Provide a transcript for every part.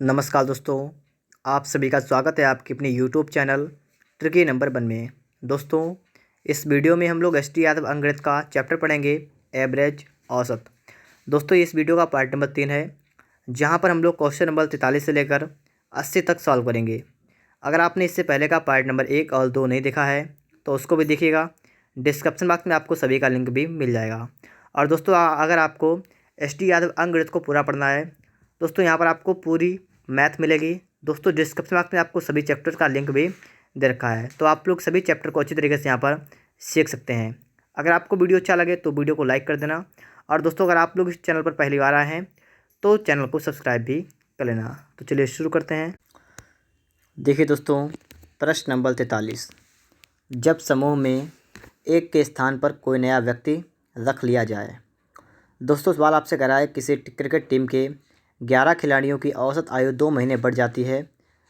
नमस्कार दोस्तों, आप सभी का स्वागत है आपके अपने यूट्यूब चैनल ट्रिकी नंबर 1 में। दोस्तों, इस वीडियो में हम लोग एस.टी. यादव अंकगणित का चैप्टर पढ़ेंगे, एवरेज औसत। दोस्तों, इस वीडियो का पार्ट नंबर 3 है, जहां पर हम लोग क्वेश्चन नंबर 43 से लेकर 80 तक सॉल्व करेंगे। अगर आपने इससे पहले का पार्ट नंबर 1 और 2 नहीं देखा है तो उसको भी देखिएगा। डिस्क्रिप्शन बॉक्स में आपको सभी का लिंक भी मिल जाएगा। और दोस्तों, अगर आपको एस.टी. यादव अंकगणित को पूरा पढ़ना है दोस्तों, यहाँ पर आपको पूरी मैथ मिलेगी। दोस्तों, डिस्क्रिप्शन बॉक्स में आपको सभी चैप्टर का लिंक भी दे रखा है, तो आप लोग सभी चैप्टर को अच्छी तरीके से यहाँ पर सीख सकते हैं। अगर आपको वीडियो अच्छा लगे तो वीडियो को लाइक कर देना। और दोस्तों, अगर आप लोग इस चैनल पर पहली बार आए हैं तो चैनल को सब्सक्राइब भी कर लेना। तो चलिए शुरू करते हैं। देखिए दोस्तों, प्रश्न नंबर 43। जब समूह में एक के स्थान पर कोई नया व्यक्ति रख लिया जाए। दोस्तों, सवाल आपसे कह रहा है, किसी क्रिकेट टीम के 11 खिलाड़ियों की औसत आयु 2 महीने बढ़ जाती है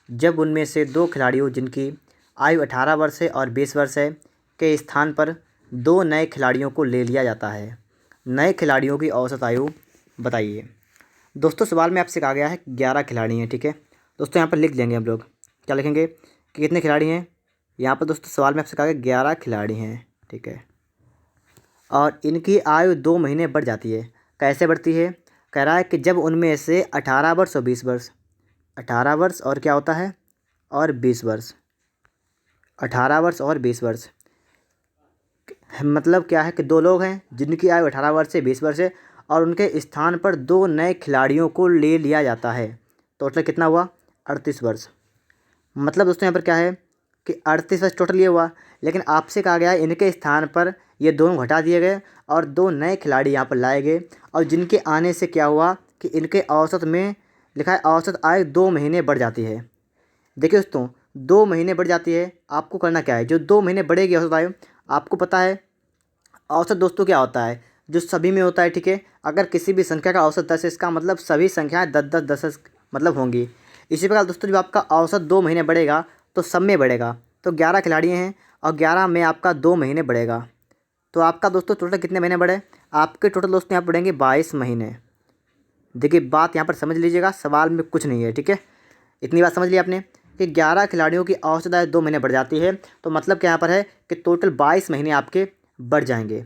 जब उनमें से 2 खिलाड़ियों जिनकी आयु 18 वर्ष है और 20 वर्ष है के स्थान पर 2 नए खिलाड़ियों को ले लिया जाता है। नए खिलाड़ियों की औसत आयु बताइए। दोस्तों, सवाल में आपसे कहा गया है 11 खिलाड़ी हैं, ठीक है। दोस्तों, यहाँ पर लिख लेंगे हम लोग, क्या लिखेंगे कि कितने खिलाड़ी हैं। यहाँ पर दोस्तों सवाल में आपसे कहा गया 11 खिलाड़ी हैं, ठीक है। और इनकी आयु 2 महीने बढ़ जाती है। कैसे बढ़ती है? कह रहा है कि जब उनमें से 18 वर्ष और 20 वर्ष, 18 वर्ष और क्या होता है और 20 वर्ष, 18 वर्ष और 20 वर्ष, मतलब क्या है कि 2 लोग हैं जिनकी आयु 18 वर्ष से 20 वर्ष है और उनके स्थान पर 2 नए खिलाड़ियों को ले लिया जाता है। टोटल कितना हुआ? 38 वर्ष। मतलब दोस्तों, यहाँ पर क्या है कि 38 वर्ष टोटल ये हुआ, लेकिन आपसे कहा गया है इनके स्थान पर ये दोनों घटा दिए गए और 2 नए खिलाड़ी यहाँ पर लाए गए, और जिनके आने से क्या हुआ कि इनके औसत में लिखा है औसत आयु 2 महीने बढ़ जाती है। देखिए दोस्तों, 2 महीने बढ़ जाती है। आपको करना क्या है, जो 2 महीने बढ़ेगी औसत आयु, आपको पता है औसत दोस्तों क्या होता है, जो सभी में होता है, ठीक है। अगर किसी भी संख्या का औसत 10 है, इसका मतलब सभी संख्याएँ 10 मतलब होंगी। इसी प्रकार दोस्तों, जब आपका औसत 2 महीने बढ़ेगा तो सब में बढ़ेगा। तो 11 खिलाड़ी हैं और 11 में आपका 2 महीने बढ़ेगा, तो आपका दोस्तों टोटल कितने महीने बढ़े? आपके टोटल दोस्तों यहाँ बढ़ेंगे 22 महीने। देखिए, बात यहाँ पर समझ लीजिएगा, सवाल में कुछ नहीं है, ठीक है। इतनी बात समझ ली आपने कि 11 खिलाड़ियों की औसत आयु 2 महीने बढ़ जाती है, तो मतलब क्या यहाँ पर है कि टोटल 22 महीने आपके बढ़ जाएंगे।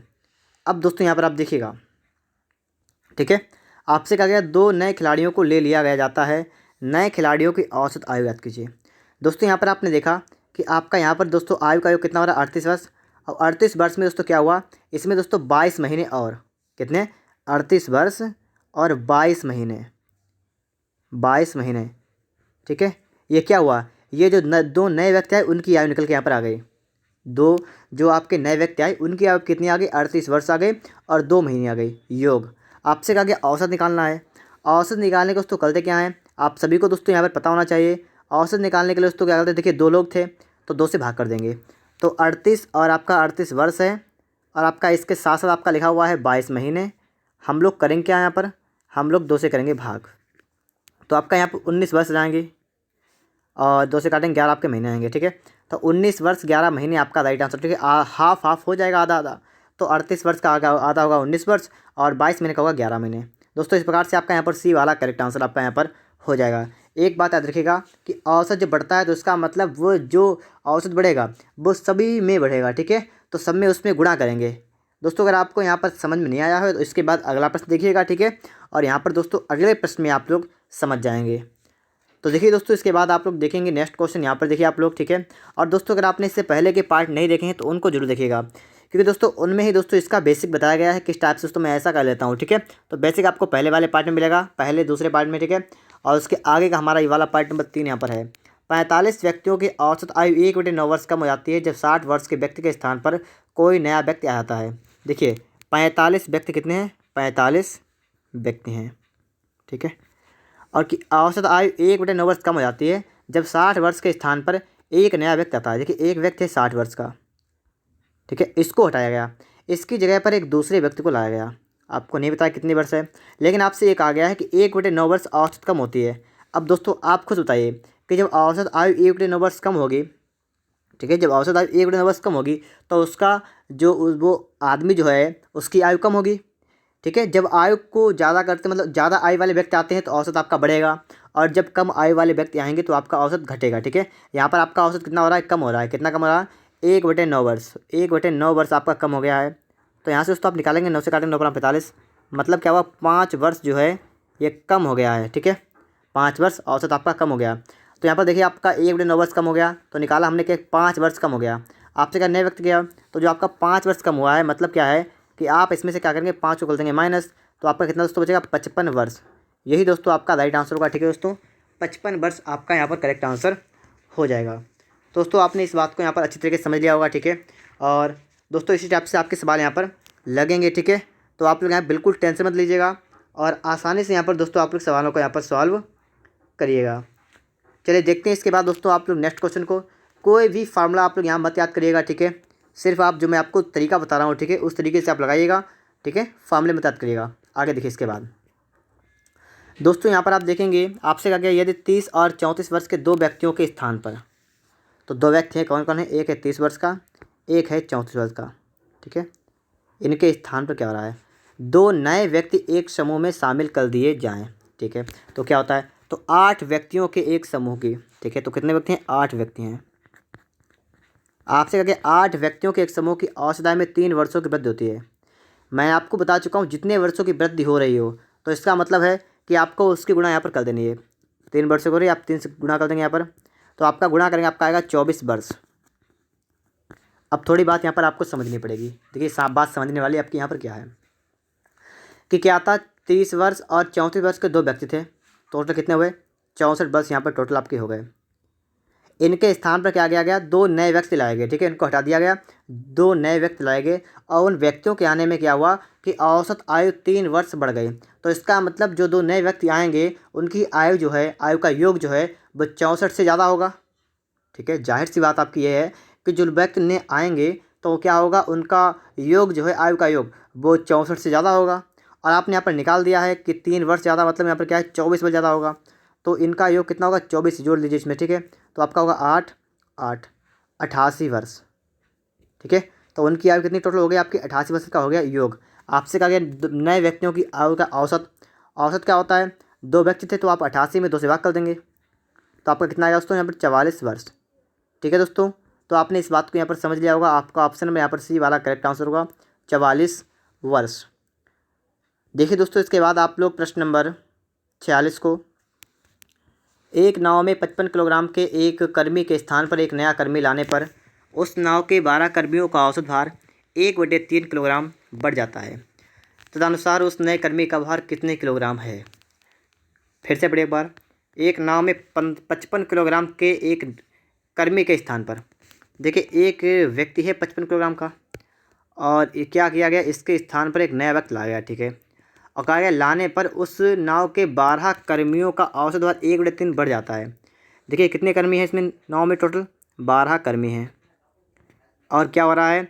अब दोस्तों यहाँ पर आप देखिएगा, ठीक है। आपसे कहा गया 2 नए खिलाड़ियों को ले लिया गया जाता है। नए खिलाड़ियों की औसत आयु याद कीजिए। दोस्तों, यहाँ पर आपने देखा कि आपका यहाँ पर दोस्तों आयु का आयु कितना हो रहा है? 38 वर्ष। और 38 वर्ष में दोस्तों क्या हुआ, इसमें दोस्तों 22 महीने और कितने? 38 वर्ष और 22 महीने, 22 महीने, ठीक है। ये क्या हुआ, ये जो 2 नए व्यक्ति आए उनकी आयु निकल के यहाँ पर आ गई। 2 जो आपके नए व्यक्ति आए उनकी आयु कितनी आ गई? 38 वर्ष आ गई और 2 महीने आ गई। योग आपसे कहा गया औसत निकालना है। औसत निकालने के दोस्तों करते क्या है, आप सभी को दोस्तों यहाँ पर पता होना चाहिए। औसत निकालने के लिए दोस्तों क्या करते हैं, देखिए 2 लोग थे तो 2 से भाग कर देंगे, तो 38 और आपका 38 वर्ष है और आपका इसके साथ साथ आपका लिखा हुआ है 22 महीने। हम लोग करेंगे क्या यहाँ पर, हम लोग 2 से करेंगे भाग, तो आपका यहाँ पर 19 वर्ष जाएंगे और 2 से काटेंगे 11 आपके महीने आएंगे, ठीक है। तो 19 वर्ष 11 महीने आपका राइट आंसर, ठीक है। हाफ हाफ हो जाएगा, आधा आधा, तो 38 वर्ष का आधा होगा 19 वर्ष और 22 महीने का होगा 11 महीने। दोस्तों, इस प्रकार से आपका यहाँ पर सी वाला करेक्ट आंसर आपका यहाँ पर हो जाएगा। एक बात याद रखिएगा कि औसत जब बढ़ता है तो इसका मतलब वो जो औसत बढ़ेगा वो सभी में बढ़ेगा, ठीक है। तो सब में उसमें गुणा करेंगे। दोस्तों, अगर आपको यहाँ पर समझ में नहीं आया हो तो इसके बाद अगला प्रश्न देखिएगा, ठीक है। और यहाँ पर दोस्तों अगले प्रश्न में आप लोग समझ जाएंगे। तो देखिए दोस्तों, इसके बाद आप लोग देखेंगे नेक्स्ट क्वेश्चन, यहाँ पर देखिए आप लोग, ठीक है। और दोस्तों, अगर आपने इससे पहले के पार्ट नहीं देखे हैं तो उनको जरूर देखिएगा, क्योंकि दोस्तों उनमें ही दोस्तों इसका बेसिक बताया गया है किस टाइप से। दोस्तों मैं ऐसा कर लेता हूँ, ठीक है। तो बेसिक आपको पहले वाले पार्ट में मिलेगा, पहले दूसरे पार्ट में, ठीक है। और उसके आगे का हमारा ये वाला पार्ट नंबर 3 यहाँ पर है। 45 व्यक्तियों की औसत आयु 1/9 वर्ष कम हो जाती है जब 60 वर्ष के व्यक्ति के स्थान पर कोई नया व्यक्ति आ जाता है। देखिए 45 व्यक्ति कितने हैं? 45 व्यक्ति हैं, ठीक है। और कि औसत आयु 1/9 वर्ष कम हो जाती है जब 60 वर्ष के स्थान पर एक नया व्यक्ति आता है। देखिए एक व्यक्ति है 60 वर्ष का, ठीक है, इसको हटाया गया, इसकी जगह पर एक दूसरे व्यक्ति को लाया गया। आपको नहीं बताया कितनी वर्ष है, लेकिन आपसे ये कहा गया है कि 1/9 वर्ष औसत कम होती है। अब दोस्तों आप खुद बताइए कि जब औसत आयु 1/9 वर्ष कम होगी, ठीक है, जब औसत आयु 1/9 वर्ष कम होगी तो उसका जो वो आदमी जो है उसकी आयु कम होगी। ठीक है। जब आयु को ज़्यादा करते मतलब ज़्यादा आयु वाले व्यक्ति आते हैं तो औसत आपका बढ़ेगा, और जब कम आयु वाले व्यक्ति आएंगे तो आपका औसत घटेगा। ठीक है, यहाँ पर आपका औसत कितना हो रहा है, कम हो रहा है। कितना कम हो रहा है, 1/9 वर्ष। 1/9 वर्ष आपका कम हो गया है। तो यहाँ से दोस्तों आप निकालेंगे, 9 से काटेंगे 9×45, मतलब क्या हुआ, 5 वर्ष जो है ये कम हो गया है। ठीक है, 5 वर्ष औसत आपका कम हो गया। तो यहाँ पर देखिए आपका 1/9 वर्ष कम हो गया, तो निकाला हमने कि 5 वर्ष कम हो गया। आपसे क्या नए व्यक्ति गया, तो जो आपका 5 वर्ष कम हुआ है, मतलब क्या है कि आप इसमें से क्या करेंगे, 5 को कर देंगे माइनस, तो आपका कितना दोस्तों बचेगा, 55 वर्ष। यही दोस्तों आपका राइट आंसर होगा। ठीक है दोस्तों, 55 वर्ष आपका यहाँ पर करेक्ट आंसर हो जाएगा। दोस्तों आपने इस बात को यहाँ पर अच्छी तरीके से समझ लिया होगा। ठीक है, और दोस्तों इसी टाइप से आपके सवाल यहाँ पर लगेंगे। ठीक है, तो आप लोग यहाँ बिल्कुल टेंशन मत लीजिएगा, और आसानी से यहाँ पर दोस्तों आप लोग सवालों को यहाँ पर सॉल्व करिएगा। चलिए देखते हैं इसके बाद दोस्तों आप लोग नेक्स्ट क्वेश्चन को। कोई भी फार्मूला आप लोग यहाँ मत याद करिएगा। ठीक है, सिर्फ आप जो मैं आपको तरीका बता रहा हूँ, ठीक है, उस तरीके से आप लगाइएगा। ठीक है, फार्मूले मत याद करिएगा। आगे देखिए इसके बाद दोस्तों यहाँ पर आप देखेंगे, आपसे कहा गया यदि 30 और 34 वर्ष के दो व्यक्तियों के स्थान पर, तो दो व्यक्ति हैं, कौन कौन है, एक है 30 वर्ष का, एक है 34 वर्ष का। ठीक है, इनके स्थान पर क्या हो रहा है, दो नए व्यक्ति एक समूह में शामिल कर दिए जाएं। ठीक है, तो क्या होता है, तो 8 व्यक्तियों के एक समूह की। ठीक है, तो कितने व्यक्ति हैं, 8 व्यक्ति हैं। आपसे कहा गया 8 व्यक्तियों के एक समूह की औसत आयु में 3 वर्षों की वृद्धि होती है। मैं आपको बता चुका हूँ, जितने वर्षों की वृद्धि हो रही हो, तो इसका मतलब है कि आपको उसकी गुणा यहाँ पर कर देनी है। 3 वर्ष हो रही है, आप 3 से गुणा कर देंगे यहाँ पर, तो आपका गुणा करेंगे, आपका आएगा 24 वर्ष। अब थोड़ी बात यहाँ पर आपको समझनी पड़ेगी। देखिए साफ बात समझने वाली आपकी यहाँ पर क्या है कि क्या था, 30 वर्ष और 34 वर्ष के दो व्यक्ति थे, टोटल कितने हुए, 64 वर्ष यहाँ पर टोटल आपके हो गए। इनके स्थान पर क्या किया गया, दो नए व्यक्ति लाए गए। ठीक है, इनको हटा दिया गया, दो नए व्यक्ति लाए गए, और उन व्यक्तियों के आने में क्या हुआ कि औसत आयु 3 वर्ष बढ़ गई। तो इसका मतलब जो दो नए व्यक्ति आएंगे उनकी आयु जो है, आयु का योग जो है वो 64 से ज़्यादा होगा। ठीक है, जाहिर सी बात आपकी ये है कि जो व्यक्ति नए आएंगे तो क्या होगा, उनका योग जो है, आयु का योग वो 64 से ज़्यादा होगा। और आपने यहाँ पर निकाल दिया है कि 3 वर्ष ज़्यादा, मतलब यहाँ पर क्या है, 24 वर्ष ज़्यादा होगा। तो इनका योग कितना होगा, 24 जोड़ लीजिए इसमें। ठीक है, तो आपका होगा 8 8 88 वर्ष। ठीक है, तो उनकी आयु कितनी टोटल हो गई आपकी, 88 वर्ष का हो गया योग। आपसे कहा गया नए व्यक्तियों की आयु का औसत, औसत क्या होता है, दो व्यक्ति थे तो आप 88 में 2 से भाग कर देंगे, तो आपका कितना आएगा दोस्तों, यहाँ पर 44 वर्ष। ठीक है दोस्तों, तो आपने इस बात को यहाँ पर समझ लिया होगा। आपका ऑप्शन में यहाँ पर सी वाला करेक्ट आंसर होगा, 44 वर्ष। देखिए दोस्तों इसके बाद आप लोग प्रश्न नंबर 46 को, एक नाव में 55 किलोग्राम के एक कर्मी के स्थान पर एक नया कर्मी लाने पर उस नाव के 12 कर्मियों का औसत भार 1/3 किलोग्राम बढ़ जाता है। तदनुसार उस नए कर्मी का भार कितने किलोग्राम है। फिर से पढ़िए एक बार, एक नाव में 55 किलोग्राम के एक कर्मी के स्थान पर, देखिए एक व्यक्ति है 55 किलोग्राम का, और ये क्या किया गया, इसके स्थान पर एक नया व्यक्ति लाया गया। ठीक है, और कहा गया लाने पर उस नाव के 12 कर्मियों का औसत भार 1/3 बढ़ जाता है। देखिए कितने कर्मी हैं इसमें, नाव में टोटल 12 कर्मी हैं, और क्या हो रहा है,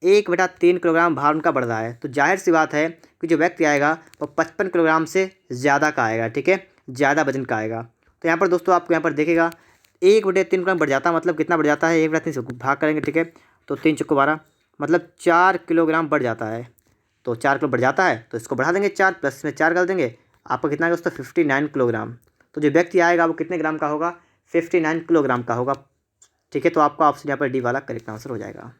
1/3 किलोग्राम भार उनका बढ़ रहा है। तो जाहिर सी बात है कि जो व्यक्ति आएगा वो 55 किलोग्राम से ज़्यादा का आएगा। ठीक है, ज़्यादा वजन का आएगा। तो यहाँ पर दोस्तों आपको यहाँ पर देखेगा 1/3 किलोग्राम बढ़ जाता है, मतलब कितना बढ़ जाता है, 1/3 से भाग करेंगे। ठीक है, तो 3 चौको 12, मतलब 4 किलोग्राम बढ़ जाता है। तो 4 किलो बढ़ जाता है, तो इसको बढ़ा देंगे 4 प्लस में 4 कर देंगे, आपका कितना आएगा दोस्तों, 59 किलोग्राम। तो जो व्यक्ति आएगा वो कितने ग्राम का होगा, 59 किलोग्राम का होगा। ठीक है, तो आपका ऑप्शन यहाँ पर डी वाला करेक्ट आंसर हो जाएगा।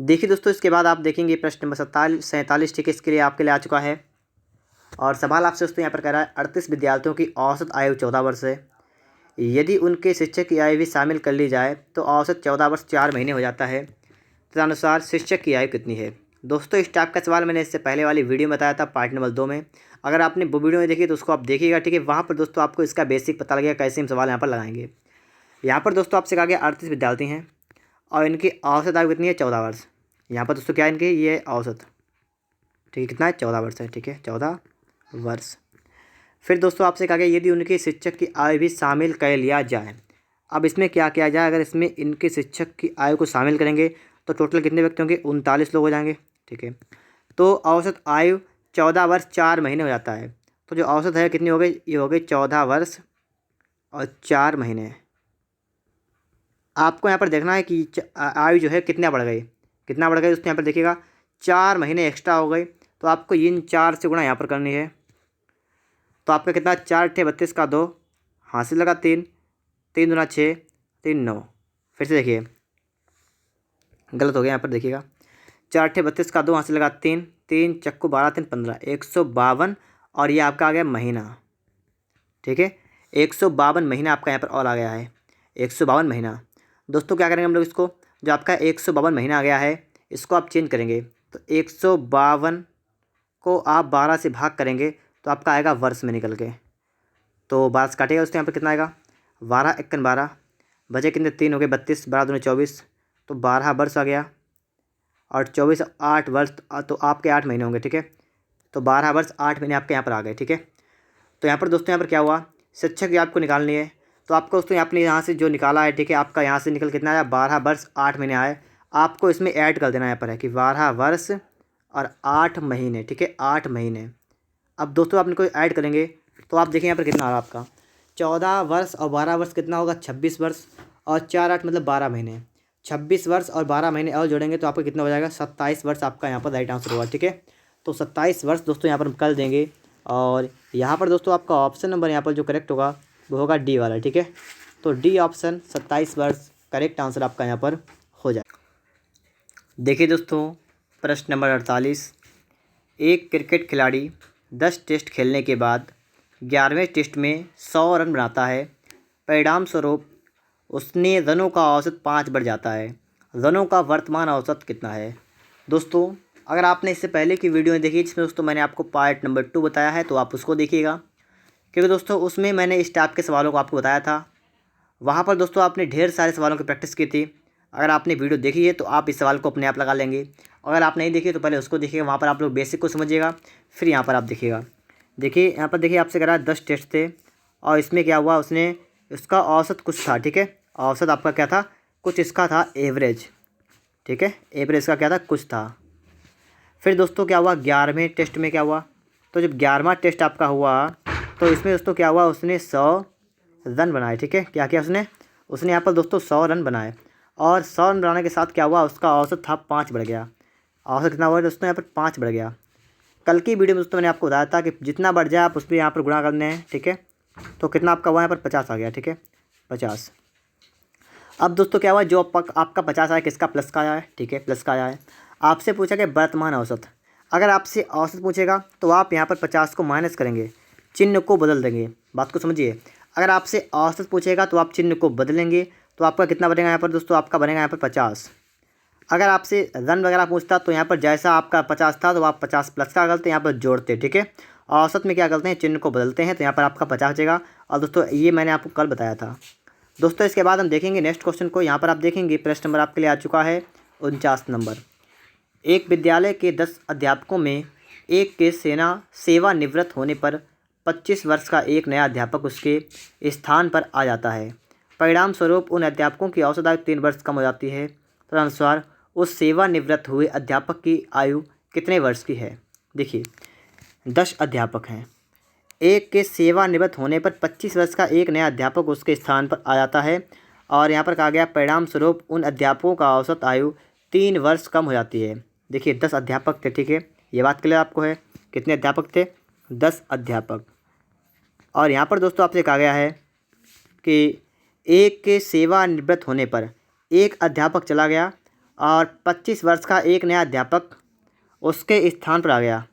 देखिए दोस्तों इसके बाद आप देखेंगे प्रश्न नंबर 47। ठीक है, इसके लिए आपके लिए आ चुका है, और सवाल आपसे दोस्तों यहाँ पर कह रहा है 38 विद्यार्थियों की औसत आयु 14 वर्ष है। यदि उनके शिक्षक की आयु भी शामिल कर ली जाए तो औसत 14 वर्ष 4 महीने हो जाता है। तदनुसार शिक्षक की आयु कितनी है। दोस्तों इस टाइप का सवाल मैंने इससे पहले वाली वीडियो में बताया था, पार्ट नंबर 2 में। अगर आपने वो वीडियो नहीं देखी तो उसको आप देखिएगा। ठीक है, वहाँ पर दोस्तों आपको इसका बेसिक पता लगेगा कैसे हम सवाल यहाँ पर लगाएंगे। यहाँ पर दोस्तों आपसे कहा गया 38 विद्यार्थी हैं और इनकी औसत आयु कितनी है, 14 वर्ष। यहाँ पर दोस्तों क्या है, इनकी ये औसत, ठीक है, कितना है, 14 वर्ष है। ठीक है, 14 वर्ष। फिर दोस्तों आपसे कहा गया यदि उनके शिक्षक की आयु भी शामिल कर लिया जाए। अब इसमें क्या किया जाए, अगर इसमें इनके शिक्षक की आयु को शामिल करेंगे तो टोटल कितने व्यक्ति होंगे, 39 लोग हो जाएंगे। ठीक है, तो औसत आयु 14 वर्ष 4 महीने हो जाता है। तो जो औसत है कितनी हो गई, ये हो गई 14 वर्ष और 4 महीने। आपको यहाँ पर देखना है कि आयु जो है कितना बढ़ गई, कितना बढ़ गई दोस्तों, यहाँ पर देखिएगा 4 महीने एक्स्ट्रा हो गई। तो आपको इन 4 से गुणा यहाँ पर करनी है। तो आपका कितना 4 × 32 का 2, हासिल लगा 3, 3 दूना 6, 3 9। फिर से देखिए गलत हो गया यहाँ पर, देखिएगा 4 × 32 का 2, हासिल लगा 3, 3 चक्कू 12, 3 15, 152। और ये आपका आ गया महीना, ठीक है। 152 महीना आपका यहाँ पर और आ गया है, 152 महीना। दोस्तों क्या करेंगे हम लोग, इसको जो आपका 152 महीना आ गया है इसको आप चेंज करेंगे। तो 152 को आप 12 से भाग करेंगे तो आपका आएगा वर्ष में निकल के। तो 12 से काटेगा दोस्तों यहाँ पर कितना आएगा, 12 × 1 12, बचे कितने 3 हो गए 32, 12 दूनी 24, तो 12 वर्ष आ गया। और 24 8 वर्ष, तो आपके 8 महीने होंगे, ठीक है। तो 12 वर्ष 8 महीने आपके यहाँ पर आ गए, ठीक है। तो यहाँ पर दोस्तों यहाँ पर क्या हुआ, शिक्षक की आपको निकालनी है। तो आपको दोस्तों आपने यहाँ से जो निकाला है, ठीक है, आपका यहाँ से निकल कितना आया, 12 वर्ष 8 महीने आए। आपको इसमें ऐड कर देना यहाँ पर है कि 12 वर्ष और 8 महीने, ठीक है, 8 महीने। अब दोस्तों आप इनको ऐड करेंगे तो आप देखिए यहाँ पर कितना आ रहा है आपका, 14 वर्ष और 12 वर्ष कितना होगा, 26 वर्ष, और 4 8 मतलब 12 महीने। 26 वर्ष और 12 महीने और जोड़ेंगे तो आपका कितना हो जाएगा, 27 वर्ष आपका यहाँ पर राइट आंसर होगा, ठीक है। तो 27 वर्ष दोस्तों यहाँ पर हम कर देंगे। और यहाँ पर दोस्तों आपका ऑप्शन नंबर यहाँ पर जो करेक्ट होगा वो होगा डी वाला, ठीक है। तो डी ऑप्शन 27 वर्ष करेक्ट आंसर आपका यहाँ पर हो जाए। देखिए दोस्तों प्रश्न नंबर 48, एक क्रिकेट खिलाड़ी 10 टेस्ट खेलने के बाद 11वें टेस्ट में 100 रन बनाता है। परिणाम स्वरूप उसने रनों का औसत 5 बढ़ जाता है। रनों का वर्तमान औसत कितना है। दोस्तों अगर आपने इससे पहले की वीडियो देखी जिसमें दोस्तों मैंने आपको पार्ट नंबर 2 बताया है तो आप उसको देखिएगा, क्योंकि दोस्तों उसमें मैंने इस टाइप के सवालों को आपको बताया था। वहाँ पर दोस्तों आपने ढेर सारे सवालों की प्रैक्टिस की थी। अगर आपने वीडियो देखी है तो आप इस सवाल को अपने आप लगा लेंगे। अगर आप नहीं देखिए तो पहले उसको देखिएगा, वहाँ पर आप लोग बेसिक को समझिएगा, फिर यहाँ पर आप देखिएगा। देखिए यहाँ पर देखिए आपसे कह रहा है 10 टेस्ट थे और इसमें क्या हुआ, उसने उसका औसत कुछ था, ठीक है। औसत आपका क्या था, कुछ इसका था एवरेज, ठीक है, एवरेज का क्या था, कुछ था। फिर दोस्तों क्या हुआ 11वें टेस्ट में क्या हुआ, तो जब 11वां टेस्ट आपका हुआ तो इसमें दोस्तों क्या हुआ, उसने 100 रन बनाए, ठीक है। क्या किया उसने यहाँ पर दोस्तों 100 रन बनाए। और 100 रन बनाने के साथ क्या हुआ, उसका औसत था 5 बढ़ गया। औसत कितना हुआ दोस्तों, यहाँ पर 5 बढ़ गया। कल की वीडियो में दोस्तों मैंने आपको बताया था कि जितना बढ़ जाए आप उस पर यहाँ पर गुणा करने हैं, ठीक है। तो कितना आपका हुआ यहाँ पर 50 आ गया, ठीक है, 50। अब दोस्तों क्या हुआ, जो आपका 50 आया किसका, प्लस का आया है, ठीक है, प्लस का आया है। आपसे पूछा कि वर्तमान औसत, अगर आपसे औसत पूछेगा तो आप यहाँ पर 50 को माइनस करेंगे, चिन्ह को बदल देंगे। बात को समझिए, अगर आपसे औसत पूछेगा तो आप चिन्ह को बदलेंगे तो आपका कितना बनेगा यहाँ पर दोस्तों, आपका बनेगा यहाँ पर 50। अगर आपसे रन वगैरह पूछता तो यहाँ पर जैसा आपका 50 था तो आप 50 प्लस का करते, यहाँ पर जोड़ते, ठीक है। औसत में क्या करते हैं, चिन्ह को बदलते हैं, तो यहाँ पर आपका 50 बचेगा। और दोस्तों ये मैंने आपको कल बताया था। दोस्तों इसके बाद हम देखेंगे नेक्स्ट क्वेश्चन को। यहाँ पर आप देखेंगे प्रश्न नंबर आपके लिए आ चुका है 49 नंबर। एक विद्यालय के 10 अध्यापकों में एक के सेवानिवृत्त होने पर 25 वर्ष का एक नया अध्यापक उसके स्थान पर आ जाता है। परिणाम स्वरूप उन अध्यापकों की औसत आयु 3 वर्ष कम हो जाती है। तदनुसार उस सेवानिवृत्त हुए अध्यापक की आयु कितने वर्ष की है। देखिए 10 अध्यापक हैं, एक के सेवानिवृत्त होने पर 25 वर्ष का एक नया अध्यापक उसके स्थान पर आ जाता है। और यहाँ पर कहा गया परिणाम स्वरूप उन अध्यापकों का औसत आयु 3 वर्ष कम हो जाती है। देखिए 10 अध्यापक थे, ठीक है, ये बात क्लियर आपको है। कितने अध्यापक थे, 10 अध्यापक। और यहाँ पर दोस्तों आपसे कहा गया है कि एक के सेवानिवृत्त होने पर एक अध्यापक चला गया और 25 वर्ष का एक नया अध्यापक उसके स्थान पर आ गया।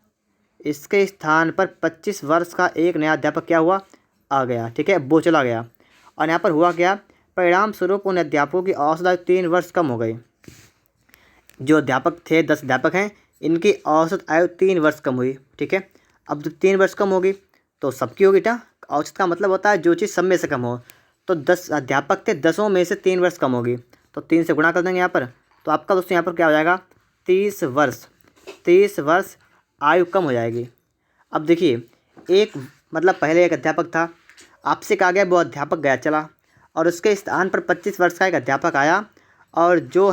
इसके स्थान पर 25 वर्ष का एक नया अध्यापक क्या हुआ, आ गया, ठीक है, वो चला गया। और यहाँ पर हुआ क्या, परिणाम स्वरूप उन अध्यापकों की औसत आयु 3 वर्ष कम हो गई। जो अध्यापक थे 10 अध्यापक हैं, इनकी औसत आयु 3 वर्ष कम हुई, ठीक है। अब जब 3 वर्ष कम होगी तो सबकी होगी ना, औसत का मतलब होता है जो चीज़ सब में से कम हो। तो 10 अध्यापक थे, 10 में से 3 वर्ष कम होगी, तो 3 से गुणा कर देंगे यहाँ पर। तो आपका दोस्तों यहाँ पर क्या हो जाएगा, 30 वर्ष, 30 वर्ष आयु कम हो जाएगी। अब देखिए एक मतलब पहले एक अध्यापक था, आपसे कहा गया वो अध्यापक गया चला और उसके स्थान पर 25 वर्ष का एक अध्यापक आया। और जो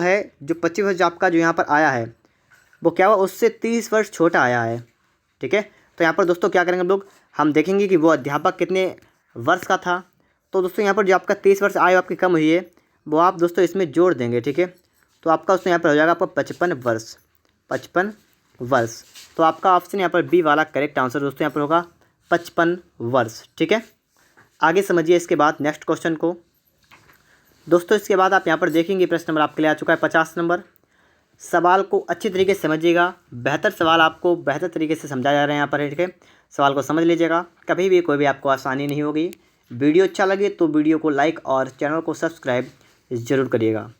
25 वर्ष आपका जो यहाँ पर आया है वो क्या हुआ, उससे 30 वर्ष छोटा आया है, ठीक है। तो यहाँ पर दोस्तों क्या करेंगे हम लोग, हम देखेंगे कि वो अध्यापक कितने वर्ष का था। तो दोस्तों यहाँ पर जो आपका 30 वर्ष आयु आपकी कम हुई है वो आप दोस्तों इसमें जोड़ देंगे, ठीक है। तो आपका दोस्तों यहाँ पर हो जाएगा आपका 55 वर्ष, 55 वर्ष। तो आपका ऑप्शन यहाँ पर बी वाला करेक्ट आंसर दोस्तों यहाँ पर होगा 55 वर्ष। ठीक है, आगे समझिए इसके बाद नेक्स्ट क्वेश्चन को। दोस्तों इसके बाद आप यहाँ पर देखेंगे प्रश्न नंबर आपके लिए आ चुका है 50 नंबर। सवाल को अच्छी तरीके से समझिएगा, बेहतर सवाल आपको बेहतर तरीके से समझाया जा रहा है यहाँ पर। ठीक है, सवाल को समझ लीजिएगा, कभी भी कोई भी आपको आसानी नहीं होगी। वीडियो अच्छा लगे तो वीडियो को लाइक और चैनल को सब्सक्राइब ज़रूर करिएगा।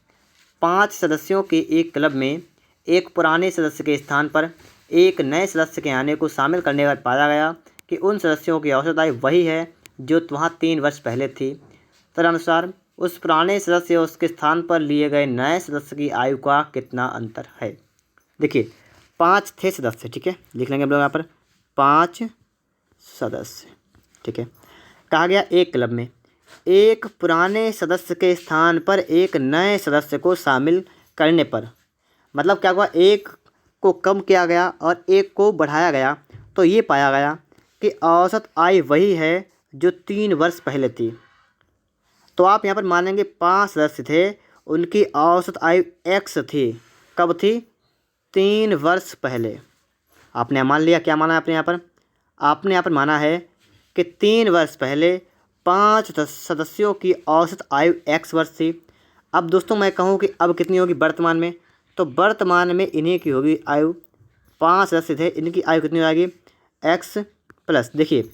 5 सदस्यों के एक क्लब में एक पुराने सदस्य के स्थान पर एक नए सदस्य के आने को शामिल करने पर पाया गया कि उन सदस्यों की औसत आयु वही है जो वहाँ 3 वर्ष पहले थी। तदनुसार उस पुराने सदस्य और उसके स्थान पर लिए गए नए सदस्य की आयु का कितना अंतर है। देखिए 5 थे सदस्य। ठीक है, लिख लेंगे हम लोग यहाँ पर 5 सदस्य। ठीक है, कहा गया एक क्लब में एक पुराने सदस्य के स्थान पर एक नए सदस्य को शामिल करने पर, मतलब क्या हुआ, एक को कम किया गया और एक को बढ़ाया गया, तो ये पाया गया कि औसत आयु वही है जो 3 वर्ष पहले थी। तो आप यहाँ पर मानेंगे 5 सदस्य थे, उनकी औसत आयु x थी। कब थी? 3 वर्ष पहले। आपने मान लिया, क्या माना है आपने यहाँ पर? आपने यहाँ पर माना है कि 3 वर्ष पहले 5 सदस्यों की औसत आयु x वर्ष थी। अब दोस्तों मैं कहूँ कि अब कितनी होगी वर्तमान में, तो वर्तमान में इन्हीं की होगी आयु, 5 सदस्य थे, इनकी आयु कितनी हो जाएगी x प्लस। देखिए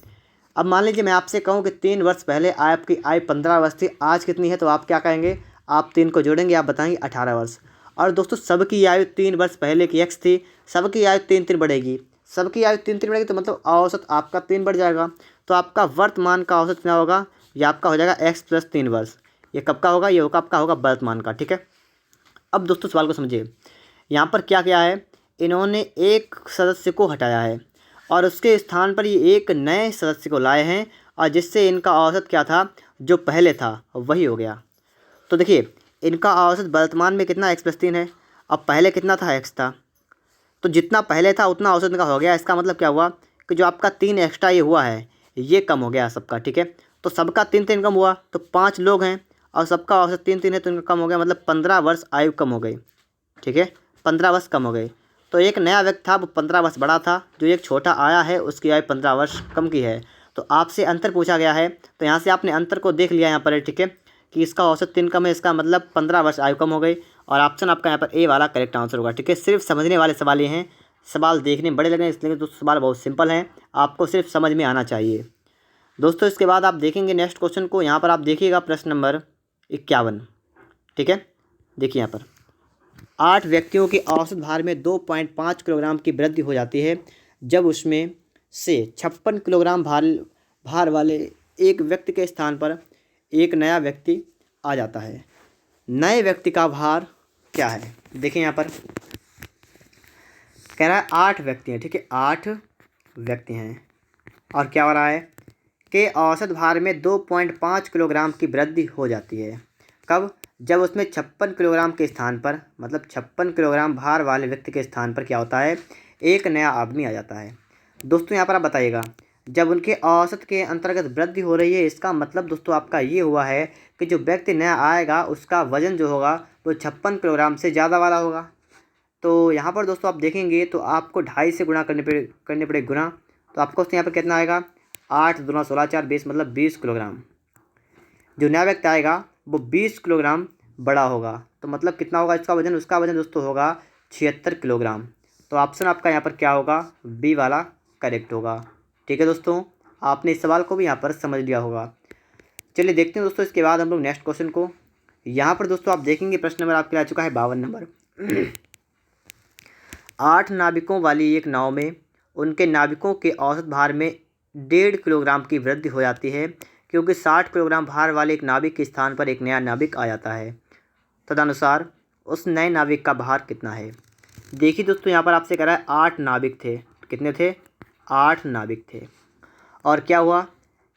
अब मान लीजिए मैं आपसे कहूँ कि 3 वर्ष पहले आपकी आयु 15 वर्ष थी, आज कितनी है, तो आप क्या कहेंगे, आप 3 को जोड़ेंगे, आप बताएंगे 18 वर्ष। और दोस्तों सबकी आयु 3 वर्ष पहले की x थी, सबकी आयु 3 बढ़ेगी, सबकी आयु 3 बढ़ेगी, तो मतलब औसत आपका 3 बढ़ जाएगा। तो आपका वर्तमान का औसत क्या होगा, ये आपका हो जाएगा x प्लस 3 वर्ष। ये कब का होगा, ये होगा आपका होगा वर्तमान का। ठीक है, अब दोस्तों सवाल को समझिए, यहाँ पर क्या किया है, इन्होंने एक सदस्य को हटाया है और उसके स्थान पर ये एक नए सदस्य को लाए हैं, और जिससे इनका औसत क्या था, जो पहले था वही हो गया। तो देखिए इनका औसत वर्तमान में कितना x प्लस 3 है, अब पहले कितना था x था, तो जितना पहले था उतना औसत इनका हो गया। इसका मतलब क्या हुआ कि जो आपका 3 एक्स्ट्रा ये हुआ है, ये कम हो गया सबका। ठीक है, तो सबका 3 कम हुआ, तो 5 लोग हैं और सबका औसत 3 है, तो इनका कम हो गया, मतलब 15 वर्ष आयु कम हो गई। ठीक है, 15 वर्ष कम हो गई। तो एक नया व्यक्ति था वो 15 वर्ष बड़ा था, जो एक छोटा आया है उसकी आयु 15 वर्ष कम की है। तो आपसे अंतर पूछा गया है, तो यहाँ से आपने अंतर को देख लिया यहाँ पर। ठीक है, कि इसका औसत 3 कम है, इसका मतलब 15 वर्ष आयु कम हो गई, और ऑप्शन आपका यहाँ पर ए वाला करेक्ट आंसर होगा। ठीक है, सिर्फ समझने वाले सवाल ये हैं, सवाल देखने में बड़े लग रहे हैं इसलिए, तो सवाल बहुत सिंपल हैं, आपको सिर्फ समझ में आना चाहिए। दोस्तों इसके बाद आप देखेंगे नेक्स्ट क्वेश्चन को। यहाँ पर आप देखिएगा प्रश्न नंबर 51। ठीक है, देखिए यहाँ पर 8 व्यक्तियों के औसत भार में 2.5 किलोग्राम की वृद्धि हो जाती है जब उसमें से 56 किलोग्राम भार वाले एक व्यक्ति के स्थान पर एक नया व्यक्ति आ जाता है। नए व्यक्ति का भार क्या है? देखिए यहाँ पर कह रहा है 8 व्यक्ति हैं। ठीक है, 8 व्यक्ति हैं और क्या हो रहा है कि औसत भार में 2.5 किलोग्राम की वृद्धि हो जाती है। कब? जब उसमें 56 किलोग्राम के स्थान पर, मतलब 56 किलोग्राम भार वाले व्यक्ति के स्थान पर क्या होता है, एक नया आदमी आ जाता है। दोस्तों यहाँ पर आप बताइएगा, जब उनके औसत के अंतर्गत वृद्धि हो रही है, इसका मतलब दोस्तों आपका ये हुआ है कि जो व्यक्ति नया आएगा उसका वजन जो होगा वो 56 किलोग्राम से ज़्यादा वाला होगा। तो यहाँ पर दोस्तों आप देखेंगे तो आपको 2.5 से गुणा करने पड़े गुणा, तो आपको यहाँ पर कितना आएगा, 8 दूना 16 4 20, मतलब 20 किलोग्राम। जो नया व्यक्ति आएगा वो 20 किलोग्राम बड़ा होगा, तो मतलब कितना होगा इसका वजन, उसका वजन दोस्तों होगा 76 किलोग्राम। तो ऑप्शन आपका यहाँ पर क्या होगा, बी वाला करेक्ट होगा। ठीक है दोस्तों, आपने इस सवाल को भी यहाँ पर समझ लिया होगा। चलिए देखते हैं दोस्तों इसके बाद हम लोग नेक्स्ट क्वेश्चन को। यहाँ पर दोस्तों आप देखेंगे प्रश्न नंबर आपके आ चुका है 52 नंबर। 8 नाविकों वाली एक नाव में उनके नाविकों के औसत भार में 1.5 किलोग्राम की वृद्धि हो जाती है, क्योंकि 60 किलोग्राम भार वाले एक नाविक के स्थान पर एक नया नाविक आ जाता है। तदनुसार उस नए नाविक का भार कितना है? देखिए दोस्तों यहाँ पर आपसे कह रहा है 8 नाविक थे। कितने थे? 8 नाविक थे। और क्या हुआ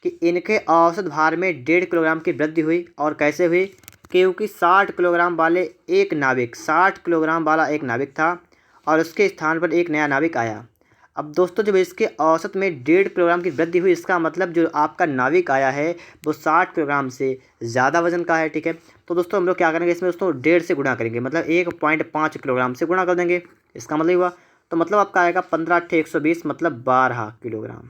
कि इनके औसत भार में 1.5 किलोग्राम की वृद्धि हुई। और कैसे हुई? क्योंकि 60 किलोग्राम वाले एक नाविक 60 किलोग्राम वाला एक नाविक था और उसके स्थान पर एक नया नाविक आया। अब दोस्तों जब इसके औसत में 1.5 किलोग्राम की वृद्धि हुई, इसका मतलब जो आपका नाविक आया है वो 60 किलोग्राम से ज़्यादा वजन का है। ठीक है, तो दोस्तों हम लोग क्या करेंगे इसमें दोस्तों 1.5 से गुणा करेंगे, मतलब 1.5 किलोग्राम से गुणा कर देंगे। इसका मतलब हुआ तो मतलब आपका आएगा 15 × 120 मतलब 12 किलोग्राम।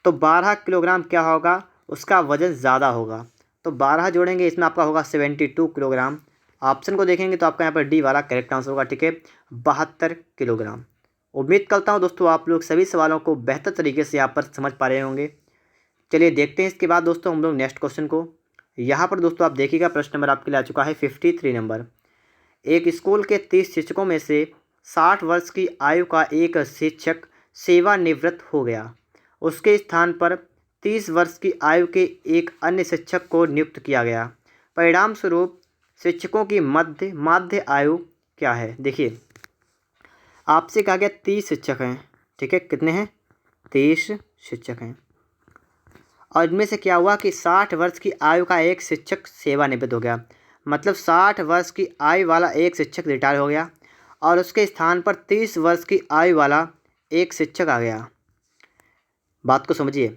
तो 12 किलोग्राम क्या होगा, उसका वजन ज़्यादा होगा। तो 12 जोड़ेंगे, इसमें आपका होगा 72 किलोग्राम। ऑप्शन को देखेंगे तो आपका यहाँ पर डी वाला करेक्ट आंसर होगा, ठीक है, 72 किलोग्राम। उम्मीद करता हूँ दोस्तों आप लोग सभी सवालों को बेहतर तरीके से यहाँ पर समझ पा रहे होंगे। चलिए देखते हैं इसके बाद दोस्तों हम लोग नेक्स्ट क्वेश्चन को। यहाँ पर दोस्तों आप देखिएगा प्रश्न नंबर आपके लिए आ चुका है 53 नंबर। एक स्कूल के 30 शिक्षकों में से 60 वर्ष की आयु का एक शिक्षक सेवानिवृत्त हो गया। उसके स्थान पर 30 वर्ष की आयु के एक अन्य शिक्षक को नियुक्त किया गया। परिणाम स्वरूप शिक्षकों की माध्य आयु क्या है। देखिए आपसे कहा गया 30 शिक्षक हैं, ठीक है, कितने हैं, 30 शिक्षक हैं, और इनमें से क्या हुआ कि 60 वर्ष की आयु का एक शिक्षक सेवानिवृत्त हो गया। मतलब 60 वर्ष की आयु वाला एक शिक्षक रिटायर हो गया और उसके स्थान पर 30 वर्ष की आयु वाला एक शिक्षक आ गया। बात को समझिए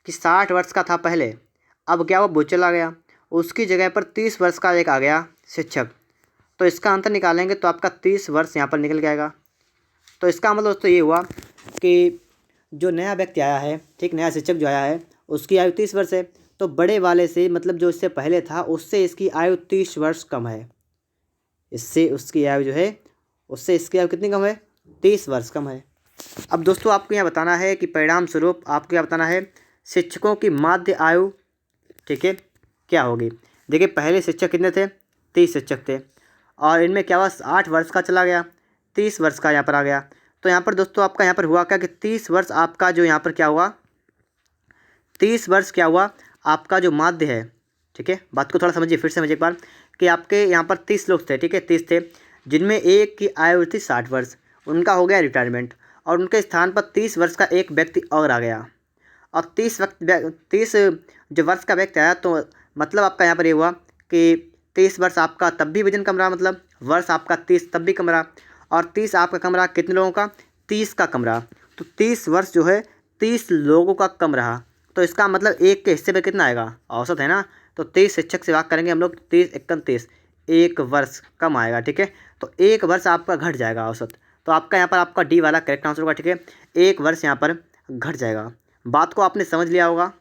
कि 60 वर्ष का था पहले, अब क्या वो चला गया, उसकी जगह पर 30 वर्ष का एक आ गया शिक्षक। तो इसका अंतर निकालेंगे तो आपका 30 वर्ष यहाँ पर निकल के आएगा। तो इसका मतलब दोस्तों ये हुआ कि जो नया व्यक्ति आया है, ठीक, नया शिक्षक जो आया है उसकी आयु 30 वर्ष है। तो बड़े वाले से मतलब जो इससे पहले था उससे इसकी आयु 30 वर्ष कम है। इससे उसकी आयु जो है, उससे इसकी आयु कितनी कम है, 30 वर्ष कम है। अब दोस्तों आपको यहाँ बताना है कि परिणाम स्वरूप आपको क्या बताना है, शिक्षकों की माध्य आयु, ठीक है, क्या होगी। देखिए पहले शिक्षक कितने थे, 30 शिक्षक थे, और इनमें क्या हुआ 60 वर्ष का चला गया, 30 वर्ष का यहाँ पर आ गया। तो यहाँ पर दोस्तों आपका यहाँ पर हुआ क्या कि 30 वर्ष आपका जो यहाँ पर क्या हुआ, 30 वर्ष क्या हुआ आपका जो माध्य है, ठीक है। बात को थोड़ा समझिए, फिर से समझिए एक बार कि आपके यहाँ पर 30 लोग थे, ठीक है, 30 थे, जिनमें एक की आयु थी 60 वर्ष, उनका हो गया रिटायरमेंट, और उनके स्थान पर 30 वर्ष का एक व्यक्ति और आ गया। और 30 जो वर्ष का व्यक्ति आया तो मतलब आपका यहाँ पर ये हुआ कि 30 वर्ष आपका तब भी वजन कम रहा, मतलब वर्ष आपका 30 तब भी कम रहा, और 30 आपका कम रहा कितने लोगों का, 30 का कम रहा। तो 30 वर्ष जो है 30 लोगों का कम रहा। तो इसका मतलब एक के हिस्से पे कितना आएगा, औसत है ना। तो 30 शिक्षक से भाग करेंगे हम लोग, 30 × 31, एक वर्ष कम आएगा, ठीक है। तो एक वर्ष आपका घट जाएगा औसत। तो आपका यहाँ पर आपका डी वाला करेक्ट आंसर होगा, ठीक है, एक वर्ष यहाँ पर घट जाएगा। बात को आपने समझ लिया होगा।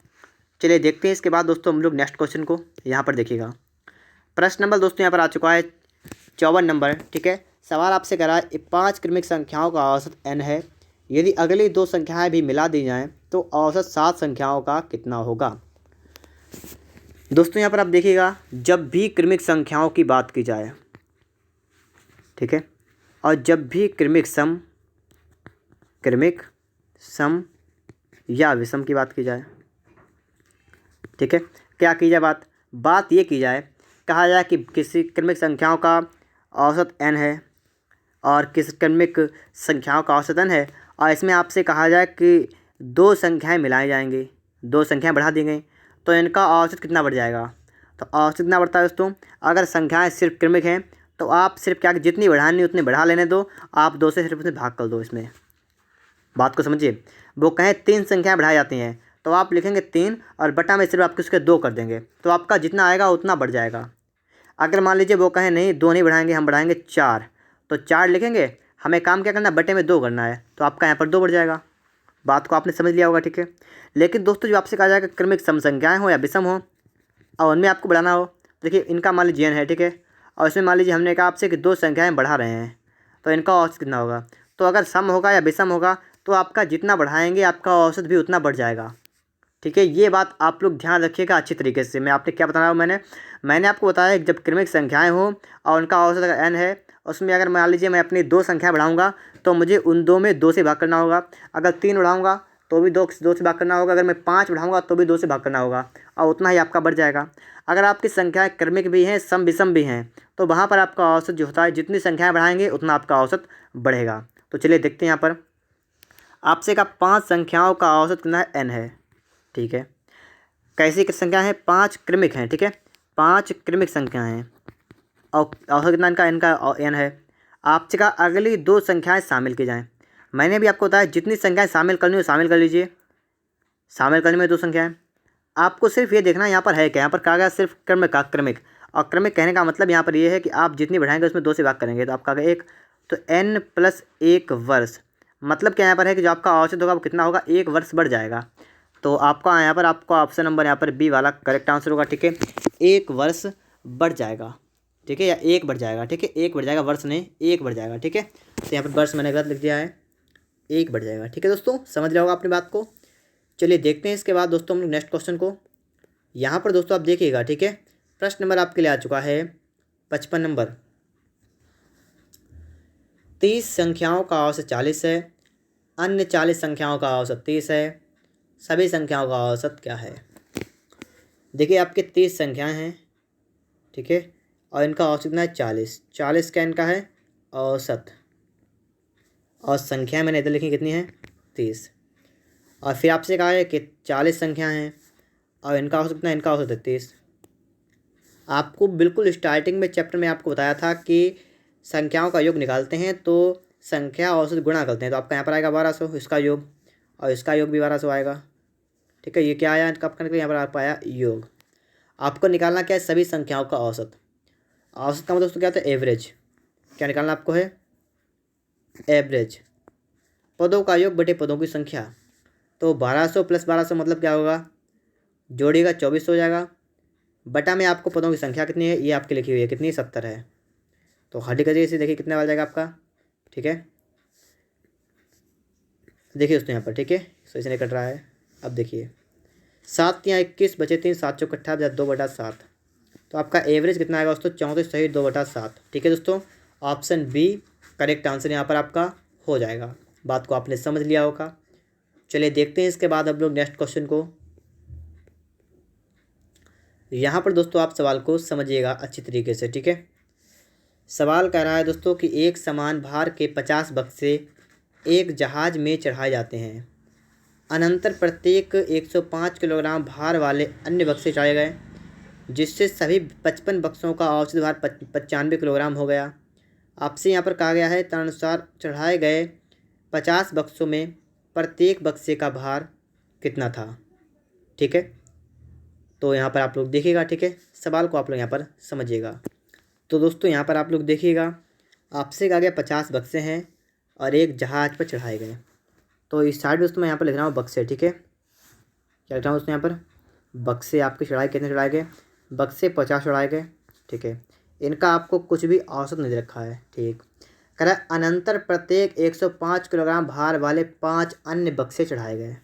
चलिए देखते हैं इसके बाद दोस्तों हम लोग नेक्स्ट क्वेश्चन को। यहाँ पर देखिएगा प्रश्न नंबर दोस्तों यहाँ पर आ चुका है 54 नंबर, ठीक है। सवाल आपसे करा है 5 क्रमिक संख्याओं का औसत n है, यदि अगली 2 संख्याएं भी मिला दी जाएं तो औसत 7 संख्याओं का कितना होगा। दोस्तों यहाँ पर आप देखिएगा, जब भी क्रमिक संख्याओं की बात की जाए, ठीक है, और जब भी क्रमिक सम या विषम की बात की जाए, ठीक है, क्या की जाए, बात ये की जाए, कहा जाए कि किसी क्रमिक संख्याओं का औसत n है और किस क्रमिक संख्याओं का औसत n है, और इसमें आपसे कहा जाए कि 2 संख्याएं मिलाई जाएंगी, 2 संख्याएं बढ़ा दी गई, तो इनका औसत कितना बढ़ जाएगा। तो औसत कितना बढ़ता है दोस्तों, अगर संख्याएं सिर्फ क्रमिक हैं तो आप सिर्फ क्या, जितनी बढ़ानी उतनी बढ़ा लेने दो, आप 2 से सिर्फ उसमें भाग कर दो। इसमें बात को समझिए, वो कहें 3 संख्याएँ बढ़ाई जाती हैं तो आप लिखेंगे 3 और बटा में सिर्फ आपके उसके 2 कर देंगे, तो आपका जितना आएगा उतना बढ़ जाएगा। अगर मान लीजिए वो कहें नहीं 2 नहीं बढ़ाएंगे, हम बढ़ाएंगे 4, तो 4 लिखेंगे, हमें काम क्या करना है, बटे में 2 करना है, तो आपका यहाँ पर 2 बढ़ जाएगा। बात को आपने समझ लिया होगा, ठीक है। लेकिन दोस्तों जो आपसे कहा जाएगा क्रमिक सम संख्याएँ हो या विषम हो और उनमें आपको बढ़ाना हो, देखिए इनका मान लीजिए n है, ठीक है, और इसमें मान लीजिए हमने कहा आपसे कि 2 संख्याएँ बढ़ा रहे हैं, तो इनका औसत कितना होगा। तो अगर सम होगा या विषम होगा तो आपका जितना बढ़ाएंगे आपका औसत भी उतना बढ़ जाएगा, ठीक है। ये बात आप लोग ध्यान रखिएगा अच्छी तरीके से। मैं आपने क्या बता रहा हूँ, मैंने आपको बताया कि जब क्रमिक संख्याएं हो और उनका औसत अगर n है, उसमें अगर मान लीजिए मैं अपनी 2 संख्या बढ़ाऊंगा तो मुझे उन 2 में 2 से भाग करना होगा, अगर 3 बढ़ाऊंगा तो भी 2 से भाग करना होगा, अगर मैं 5 बढ़ाऊंगा तो भी 2 से भाग करना होगा, और उतना ही आपका बढ़ जाएगा। अगर आपकी संख्याएँ क्रमिक भी हैं, सम विषम भी हैं, तो वहाँ पर आपका औसत जो होता है, जितनी संख्याएँ बढ़ाएंगे उतना आपका औसत बढ़ेगा। तो चलिए देखते हैं, यहाँ पर आपसे का 5 संख्याओं का औसत कितना है, n है, ठीक है। कैसी संख्या है, 5 क्रमिक हैं, ठीक है, 5 क्रमिक संख्याएं हैं और औसत कितना इनका n है। आपसे का अगली 2 संख्याएं शामिल की जाएं। मैंने भी आपको बताया जितनी संख्याएं शामिल करनी हो शामिल कर लीजिए। शामिल करने में 2 संख्याएं, आपको सिर्फ ये देखना यहाँ पर है क्या, यहाँ पर कहा गया सिर्फ क्रमिक, और क्रमिक कहने का मतलब यहाँ पर ये है कि आप जितनी बढ़ाएंगे उसमें 2 से भाग करेंगे, तो आपका 1 तो n+1 वर्ष, मतलब क्या यहाँ पर है कि जो आपका औसत होगा वो कितना होगा, 1 वर्ष बढ़ जाएगा। तो आपका यहाँ पर आपका ऑप्शन नंबर यहाँ पर बी वाला करेक्ट आंसर होगा। ठीक है, 1 वर्ष बढ़ जाएगा। ठीक है, या 1 बढ़ जाएगा। ठीक है, 1 बढ़ जाएगा, वर्ष नहीं 1 बढ़ जाएगा। ठीक है, तो यहाँ पर वर्ष मैंने गलत लिख दिया है, 1 बढ़ जाएगा। ठीक है दोस्तों, समझ लिया होगा अपनी बात को। चलिए देखते हैं इसके बाद दोस्तों हम लोग नेक्स्ट क्वेश्चन को। यहाँ पर दोस्तों आप देखिएगा। ठीक है, प्रश्न नंबर आपके लिए आ चुका है 55 नंबर। 30 संख्याओं का औसत 40 है, अन्य 40 संख्याओं का औसत 30 है, सभी संख्याओं का औसत क्या है। देखिए आपके 30 संख्याएं हैं। ठीक है, और इनका औसत कितना है, 40। 40 का इनका है औसत, और संख्या मैंने इधर लिखी कितनी है, 30। और फिर आपसे कहा है कि 40 संख्याएं हैं और इनका औसत कितना है, इनका औसत है 30। आपको बिल्कुल स्टार्टिंग में चैप्टर में आपको बताया था कि संख्याओं का योग निकालते हैं तो संख्या औसत गुणा करते हैं। तो आपका यहाँ पर आएगा 1200, इसका योग, और इसका योग भी 1200 आएगा। ठीक है, ये क्या आया आपका, यहाँ पर आप आया योग। आपको निकालना क्या है, सभी संख्याओं का औसत। औसत का मतलब दोस्तों क्या होता है, एवरेज। क्या निकालना आपको है, एवरेज। पदों का योग बटे पदों की संख्या। तो 1200 + 1200 मतलब क्या होगा, जोड़िएगा 24 हो जाएगा। बटा में आपको पदों की संख्या कितनी है, ये आपकी लिखी हुई है कितनी, 70 है। तो हटी करिए इसे, देखिए कितने वाला जाएगा आपका। ठीक है, देखिए दोस्तों यहाँ पर। ठीक है, सही से नहीं कट रहा है। अब देखिए 7 या 21 बचे 3, 7 चौक 28 2/7। तो आपका एवरेज कितना आएगा दोस्तों, 34 सही 2/7। ठीक है दोस्तों, ऑप्शन बी करेक्ट आंसर यहाँ पर आपका हो जाएगा। बात को आपने समझ लिया होगा। चलिए देखते हैं इसके बाद हम लोग नेक्स्ट क्वेश्चन को। यहाँ पर दोस्तों आप सवाल को समझिएगा अच्छी तरीके से। ठीक है, सवाल कह रहा है दोस्तों कि एक समान भार के 50 बक्से एक जहाज में चढ़ाए जाते हैं। अनंतर प्रत्येक 105 किलोग्राम भार वाले अन्य बक्से चढ़ाए गए, जिससे सभी 55 बक्सों का औसत भार 95 किलोग्राम हो गया। आपसे यहाँ पर कहा गया है तदनुसार चढ़ाए गए 50 बक्सों में प्रत्येक बक्से का भार कितना था। ठीक है, तो यहाँ पर आप लोग देखिएगा। ठीक है, सवाल को आप लोग यहाँ पर समझिएगा। तो दोस्तों यहाँ पर आप लोग देखिएगा, आपसे कहा गया 50 बक्से हैं और एक जहाज़ पर चढ़ाए गए। तो इस साइड दोस्तों मैं यहाँ पर लिख रहा हूँ बक्से। ठीक है, क्या लिख रहा हूँ दोस्तों यहाँ पर, बक्से आपके चढ़ाए कितने चढ़ाए गए, बक्से 50 चढ़ाए गए। ठीक है, इनका आपको कुछ भी औसत नहीं दे रखा है। ठीक, कह रहा है अनंतर प्रत्येक 105 किलोग्राम भार वाले 5 अन्य बक्से चढ़ाए गए।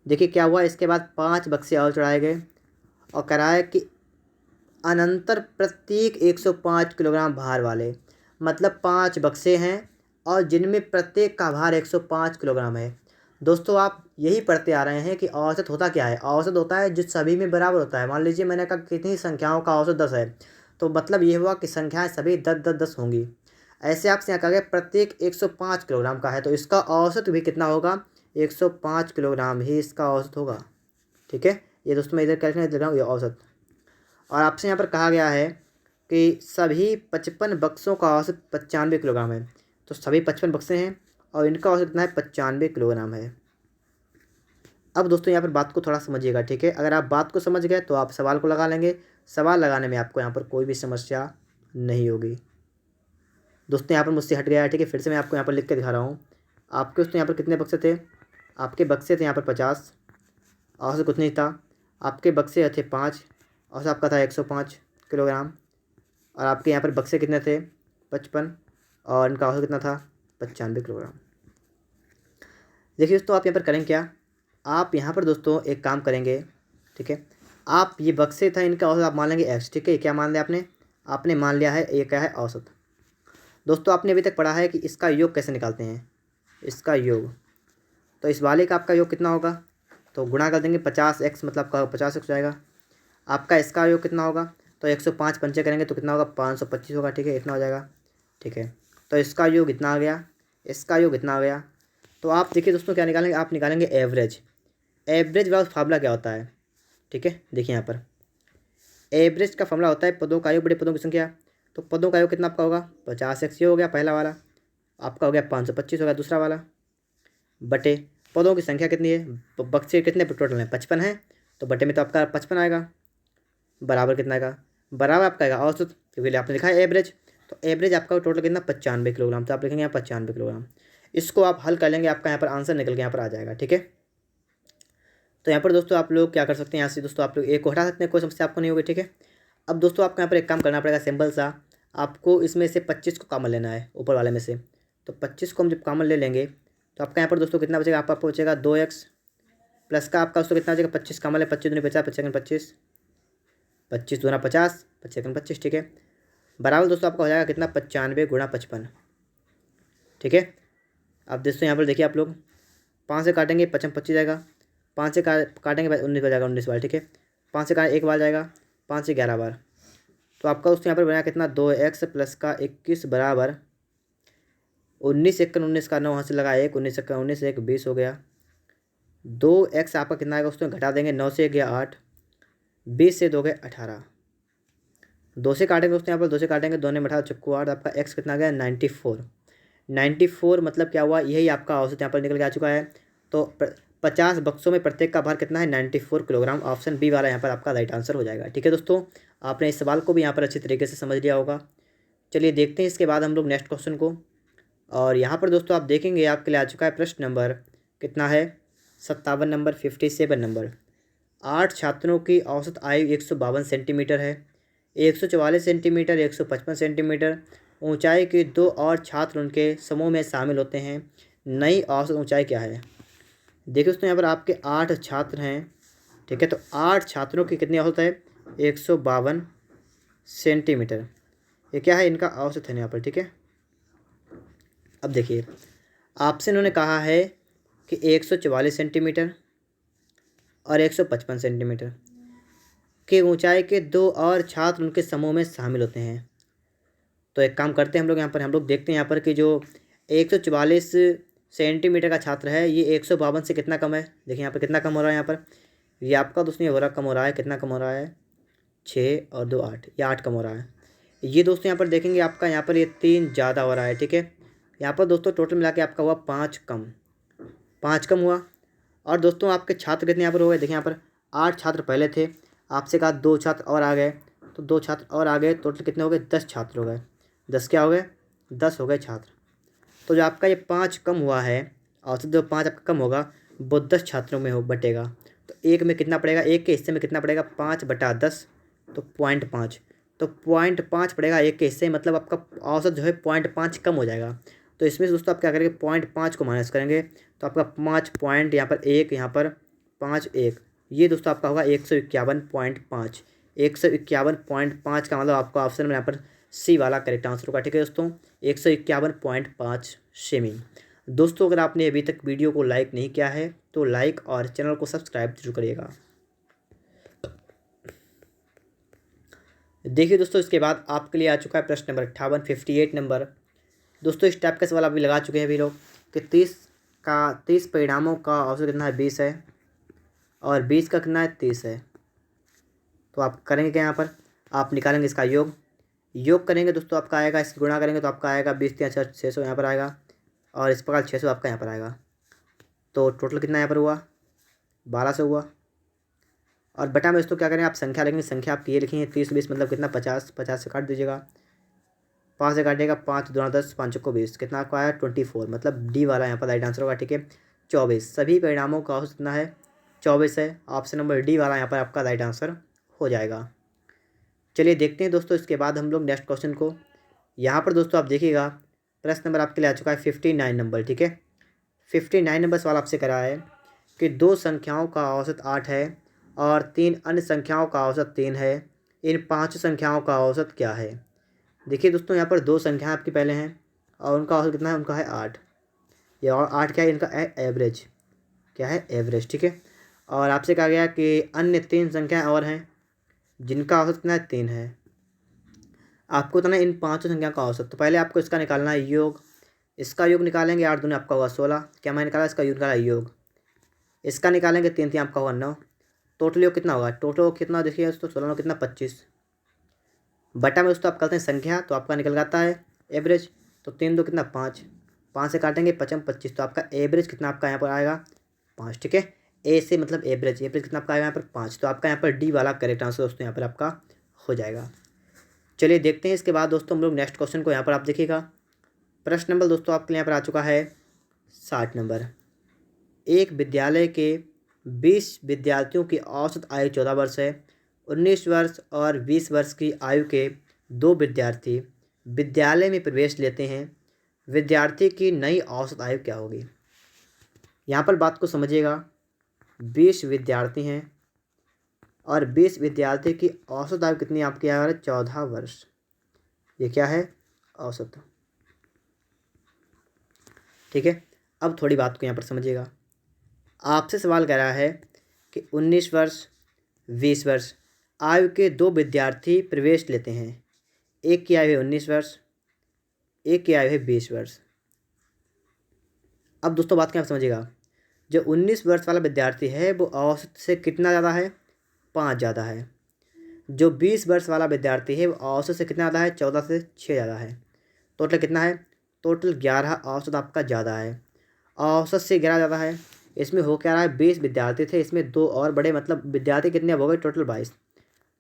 देखिए क्या हुआ, इसके बाद 5 बक्से और चढ़ाए गए, और कह रहा है कि अनंतर प्रत्येक 105 किलोग्राम भार वाले, मतलब 5 बक्से हैं और जिनमें प्रत्येक का भार 105 किलोग्राम है। दोस्तों आप यही पढ़ते आ रहे हैं कि औसत होता क्या है, औसत होता है जो सभी में बराबर होता है। मान लीजिए मैंने कहा कितनी संख्याओं का औसत 10 है, तो मतलब ये हुआ कि संख्याएं सभी 10 होंगी। ऐसे आपसे यहाँ कहा गया प्रत्येक 105 किलोग्राम का है, तो इसका औसत भी कितना होगा, 105 किलोग्राम ही इसका औसत होगा। ठीक है, ये दोस्तों मैं इधर कैलकुलेट दे रहा हूँ, ये औसत। और आपसे यहाँ पर कहा गया है कि सभी 55 बक्सों का औसत 95 किलोग्राम है। तो सभी 55 बक्से हैं और इनका औसत कितना है, 95 किलोग्राम है। अब दोस्तों यहाँ पर बात को थोड़ा समझिएगा। ठीक है, अगर आप बात को समझ गए तो आप सवाल को लगा लेंगे। सवाल लगाने में आपको यहाँ पर कोई भी समस्या नहीं होगी। दोस्तों यहाँ पर मुझसे हट गया है। ठीक है, फिर से मैं आपको यहाँ पर लिख के दिखा रहा हूँ। आपके दोस्तों यहाँ पर कितने बक्से थे, आपके बक्से थे यहाँ पर 50, औसत कुछ नहीं था। आपके बक्से थे 5, औसत आपका था 105 किलोग्राम। और आपके यहाँ पर बक्से कितने थे, 55, और इनका औसत कितना था, 95 किलोग्राम। देखिए दोस्तों आप यहाँ पर करेंगे क्या, आप यहाँ पर दोस्तों एक काम करेंगे। ठीक है, आप ये बक्से था, इनका औसत आप मान लेंगे x। ठीक है, क्या मान लिया आपने, आपने मान लिया है ये क्या है, औसत। दोस्तों आपने अभी तक पढ़ा है कि इसका योग कैसे निकालते हैं, इसका योग। तो इस वाले का आपका योग कितना होगा, तो गुणा कर देंगे 50x, मतलब आपका 50x हो जाएगा। आपका इसका योग कितना होगा, तो 105 पंचे करेंगे तो कितना होगा, 525 होगा। ठीक है, इतना हो जाएगा। ठीक है, तो इसका योग इतना आ गया, इसका योग इतना आ गया। तो आप देखिए दोस्तों क्या निकालेंगे, आप निकालेंगे एवरेज। एवरेज वाला फार्मूला क्या होता है, ठीक है, देखिए यहाँ पर एवरेज का फार्मूला होता है पदों का योग बटे पदों की संख्या। तो पदों का योग कितना आपका होगा, 50x ये हो गया पहला वाला, आपका हो गया 525 हो गया दूसरा वाला, बटे पदों की संख्या कितनी है, बक्से कितने टोटल हैं, 55 है, तो बटे में तो आपका 55 आएगा, बराबर कितना आएगा, बराबर आपका आएगा औसत, क्योंकि आपने लिखा है एवरेज। तो एवरेज आपका टोटल कितना 95 किलोग्राम, तो आप लिखेंगे यहाँ 95 किलोग्राम। इसको आप हल कर लेंगे, आपका यहाँ पर आंसर निकल के यहाँ पर आ जाएगा। ठीक है, तो यहाँ पर दोस्तों आप लोग क्या कर सकते हैं, यहाँ से दोस्तों आप लोग एक को हटा सकते हैं, कोई समस्या आपको नहीं होगी। ठीक है, अब दोस्तों आपको यहाँ पर एक काम करना पड़ेगा सिंपल सा, आपको इसमें से 25 को कॉमन लेना है ऊपर वाले में से। तो 25 को हम जब कॉमन ले लेंगे तो आपका यहाँ पर दोस्तों कितना बचेगा, आपका बचेगा 2x प्लस का आपका दोस्तों कितना बचेगा 25 कॉमन है, 25 दूनी 50, 25 सेकंड 25, 25 दूना 50, 25 सेकंड 25। ठीक है, बराबर दोस्तों आपका हो जाएगा कितना 95 गुणा 55। ठीक है, अब दोस्तों यहाँ पर देखिए आप लोग 5 से काटेंगे 55 25 जाएगा, 5 से काटेंगे 19 जाएगा 19 बार। ठीक है, 5 से काट एक बार जाएगा, 5 से 11 बार। तो आपका दोस्तों यहाँ पर बना कितना 2x प्लस का 21 बराबर 19 एकन 19 का 9 वहाँ से लगा 1, 19 एकन 19 1 20 हो गया। 2x आपका कितना आएगा उसमें घटा देंगे, 9 से 1 गया 8, 20 से 2 गए 18, 2 से काटेंगे दोस्तों यहाँ पर 2 से काटेंगे, 2 ने 18 चक्कू 8, आपका x कितना गया 94। 94 मतलब क्या हुआ, यही आपका औसत यहाँ पर निकल के आ चुका है। तो 50 बक्सों में प्रत्येक का भार कितना है 94 किलोग्राम। ऑप्शन बी वाला यहाँ पर आपका राइट आंसर हो जाएगा। ठीक है दोस्तों, आपने इस सवाल को भी यहाँ पर अच्छी तरीके से समझ लिया होगा। चलिए देखते हैं इसके बाद हम लोग नेक्स्ट क्वेश्चन को। और यहाँ पर दोस्तों आप देखेंगे आपके लिए आ चुका है प्रश्न नंबर कितना है 57 नंबर 57 नंबर। 8 छात्रों की औसत आयु 152 सेंटीमीटर है। 144 सेंटीमीटर 155 सेंटीमीटर ऊंचाई के 2 और छात्र उनके समूह में शामिल होते हैं। नई औसत ऊंचाई क्या है। देखिए दोस्तों यहाँ पर आपके 8 छात्र हैं। ठीक है, तो 8 छात्रों की कितनी औसत है 152 सेंटीमीटर। ये क्या है इनका औसत है यहाँ पर। ठीक है, अब देखिए आपसे इन्होंने कहा है कि 144 सेंटीमीटर और 155 सेंटीमीटर के ऊंचाई के 2 और छात्र उनके समूह में शामिल होते हैं। तो एक काम करते हैं हम लोग यहाँ पर, हम लोग देखते हैं यहाँ पर कि जो 144 सेंटीमीटर का छात्र है ये 152 से कितना कम है। देखिए यहाँ पर कितना कम हो रहा है, यहाँ पर ये आपका दोस्तों ये हो रहा कम हो रहा है, कितना कम हो रहा है 6 और 2 8, ये 8 कम हो रहा है। ये दोस्तों यहाँ पर देखेंगे आपका यहाँ पर ये 3 ज़्यादा हो रहा है। ठीक है, यहाँ पर दोस्तों टोटल मिला के आपका हुआ 5 कम, 5 कम हुआ। और दोस्तों आपके छात्र कितने यहाँ पर हो गए, देखिए यहाँ पर 8 छात्र पहले थे, आपसे कहा 2 छात्र और आ गए, तो 2 छात्र और आ गए, टोटल कितने हो गए 10 छात्र हो गए। 10 क्या हो गए 10 हो गए छात्र। तो जो आपका ये 5 कम हुआ है औसत जो 5 आपका कम होगा वो 10 छात्रों में हो बटेगा। तो एक में कितना पड़ेगा, एक के हिस्से में कितना पड़ेगा 5/10, तो 0.5, तो 0.5 पड़ेगा एक के हिस्से, मतलब आपका औसत जो है 0.5 कम हो जाएगा। तो इसमें से दोस्तों आप क्या करेंगे 0.5 को माइनस करेंगे, तो आपका 5 पॉइंट यहाँ पर 1, यहाँ पर 5 1, ये दोस्तों आपका होगा 151.5। 151.5 का मतलब आपका ऑप्शन में यहाँ पर सी वाला करेक्ट आंसर होगा। ठीक है दोस्तों, 151.5 सेमी। दोस्तों अगर आपने अभी तक वीडियो को लाइक नहीं किया है तो लाइक और चैनल को सब्सक्राइब जरूर करिएगा। देखिए दोस्तों इसके बाद आपके लिए आ चुका है प्रश्न नंबर 58 58 नंबर। दोस्तों इस टाइप का सवाल अभी लगा चुके हैं अभी लोग कि 30 परिणामों का औसत कितना है 20 है और 20 का कितना है 30 है। तो आप करेंगे क्या, यहाँ पर आप निकालेंगे इसका योग करेंगे दोस्तों, आपका आएगा इसकी गुणा करेंगे तो आपका आएगा 20 3 600 यहाँ पर आएगा, और इस प्रकार 600 आपका यहाँ पर आएगा। तो टोटल कितना यहाँ पर हुआ 1200 हुआ। और बटा में दोस्तों क्या करें आप संख्या लिखेंगे, संख्या आपकी ये लिखेंगे 30 20 मतलब कितना 50, 50 से काट दीजिएगा, 5 से काटिएगा 5 दूना 10 5 को 20, कितना आपको आया 24, मतलब डी वाला यहाँ पर राइट आंसर होगा। ठीक है, 24 सभी परिणामों का औसत कितना है 24 है। ऑप्शन नंबर डी वाला यहाँ पर आपका राइट आंसर हो जाएगा। चलिए देखते हैं दोस्तों इसके बाद हम लोग नेक्स्ट क्वेश्चन को। यहाँ पर दोस्तों आप देखिएगा प्रश्न नंबर आपके लिए आ चुका है 59 नंबर। ठीक है, 59 नंबर सवाल आपसे करा है कि 2 संख्याओं का औसत 8 है और 3 अन्य संख्याओं का औसत 3 है, इन 5 संख्याओं का औसत क्या है। देखिए दोस्तों यहाँ पर 2 संख्याएं आपकी पहले हैं और उनका औसत कितना है, उनका है 8। ये और 8 क्या है, इनका है एवरेज, क्या है एवरेज। ठीक है, और आपसे कहा गया कि अन्य 3 संख्याएं और हैं जिनका औसत कितना है 3 है। आपको तो ना इन 5 संख्या का औसत, तो पहले आपको इसका निकालना है योग, इसका योग निकालेंगे 8 दूनी आपका होगा 16, क्या मैं निकाला इसका योग निकाला योग, इसका निकालेंगे 3 3 आपका होगा 9, टोटल योग कितना होगा, टोटल कितना देखिए दोस्तों 16 कितना 25, बटा में दोस्तों आप करते हैं संख्या तो आपका निकल जाता है एवरेज, तो 3 2 कितना 5, 5 से काटेंगे 55 25, तो आपका एवरेज कितना आपका यहाँ पर आएगा 5। ठीक है, ए से मतलब एवरेज कितना आपका आएगा यहाँ पर 5, तो आपका यहाँ पर डी वाला करेक्ट आंसर दोस्तों यहाँ पर आपका हो जाएगा। चलिए देखते हैं इसके बाद दोस्तों हम लोग नेक्स्ट क्वेश्चन को। यहाँ पर आप देखिएगा, प्रश्न नंबर दोस्तों आपके लिए यहाँ पर आ चुका है 60 नंबर। एक विद्यालय के 20 विद्यार्थियों की औसत आयु 14 वर्ष है। 19 वर्ष और 20 वर्ष की आयु के 2 विद्यार्थी विद्यालय में प्रवेश लेते हैं। विद्यार्थी की नई औसत आयु क्या होगी? यहाँ पर बात को समझिएगा। 20 विद्यार्थी हैं और 20 विद्यार्थी की औसत आयु कितनी आपकी आ रहा है? 14 वर्ष। ये क्या है? औसत। ठीक है, अब थोड़ी बात को यहाँ पर समझिएगा। आपसे सवाल कर रहा है कि 19 वर्ष 20 वर्ष आयु के 2 विद्यार्थी प्रवेश लेते हैं। एक की आयु है 19 वर्ष, एक की आयु है 20 वर्ष। अब दोस्तों बात क्या समझिएगा, जो 19 वर्ष वाला विद्यार्थी है वो औसत से कितना ज़्यादा है? 5 ज़्यादा है। जो 20 वर्ष वाला विद्यार्थी है वो औसत से कितना ज़्यादा है? 14 से 6 ज़्यादा है। टोटल कितना है? टोटल 11 औसत आपका ज़्यादा है। औसत से 11 ज़्यादा है। इसमें हो क्या रहा है? 20 विद्यार्थी थे, इसमें 2 और बड़े, मतलब विद्यार्थी कितने अब हो गए? टोटल 22।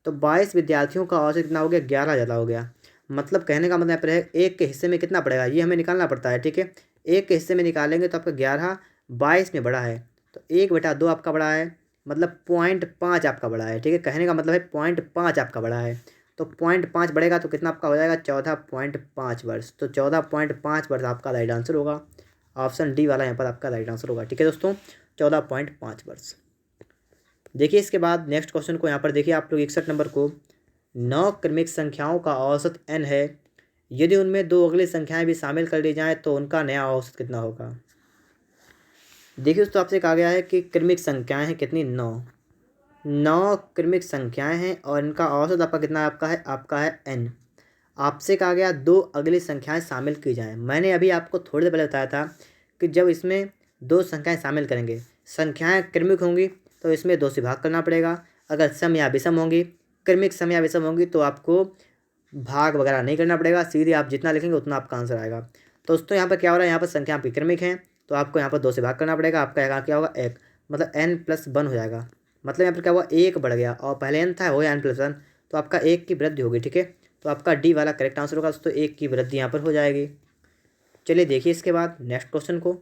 तो 22 विद्यार्थियों का औसत कितना हो गया? 11 ज़्यादा हो गया। मतलब कहने का मतलब यहाँ पर है एक के हिस्से में कितना पड़ेगा, ये हमें निकालना पड़ता है। ठीक है, एक के हिस्से में निकालेंगे तो आपका 11 22 में बड़ा है, तो 1/2 आपका बड़ा है, मतलब 0.5 आपका बड़ा है। ठीक है, कहने का मतलब है 0.5 आपका बड़ा है। तो 0.5 बढ़ेगा तो कितना आपका हो जाएगा? 14.5 वर्ष। तो 14.5 वर्ष आपका राइट आंसर होगा। ऑप्शन डी वाला यहाँ पर आपका राइट आंसर होगा। ठीक है दोस्तों, 14.5 वर्ष। देखिए इसके बाद नेक्स्ट क्वेश्चन को यहाँ पर देखिए आप लोग 61 नंबर को। 9 क्रमिक संख्याओं का औसत n है। यदि उनमें 2 अगली संख्याएं भी शामिल कर ली जाएं तो उनका नया औसत कितना होगा? देखिए दोस्तों आपसे कहा गया है कि क्रमिक संख्याएं हैं कितनी? 9 क्रमिक संख्याएं हैं और इनका औसत आपका कितना है? आपका है n। आपसे कहा गया 2 अगली संख्याएं शामिल की जाएं। मैंने अभी आपको थोड़ी देर पहले बताया था कि जब इसमें 2 संख्याएं शामिल करेंगे, संख्याएं क्रमिक होंगी तो इसमें 2 से भाग करना पड़ेगा। अगर सम या विषम होंगी, क्रमिक सम या विषम होंगी, तो आपको भाग वगैरह नहीं करना पड़ेगा, सीधे आप जितना लिखेंगे उतना आपका आंसर आएगा। तो दोस्तों यहाँ पर क्या हो रहा है? यहाँ पर संख्या आपकी क्रमिक है तो आपको यहाँ पर 2 से भाग करना पड़ेगा। आपका यहाँ क्या होगा? 1, मतलब n+1 हो जाएगा। मतलब यहाँ पर क्या हुआ? 1 बढ़ गया और पहले n था, हो गया n+1, तो आपका 1 की वृद्धि होगी। ठीक है, तो आपका डी वाला करेक्ट आंसर होगा दोस्तों, 1 की वृद्धि यहाँ पर हो जाएगी। चलिए देखिए इसके बाद नेक्स्ट क्वेश्चन को।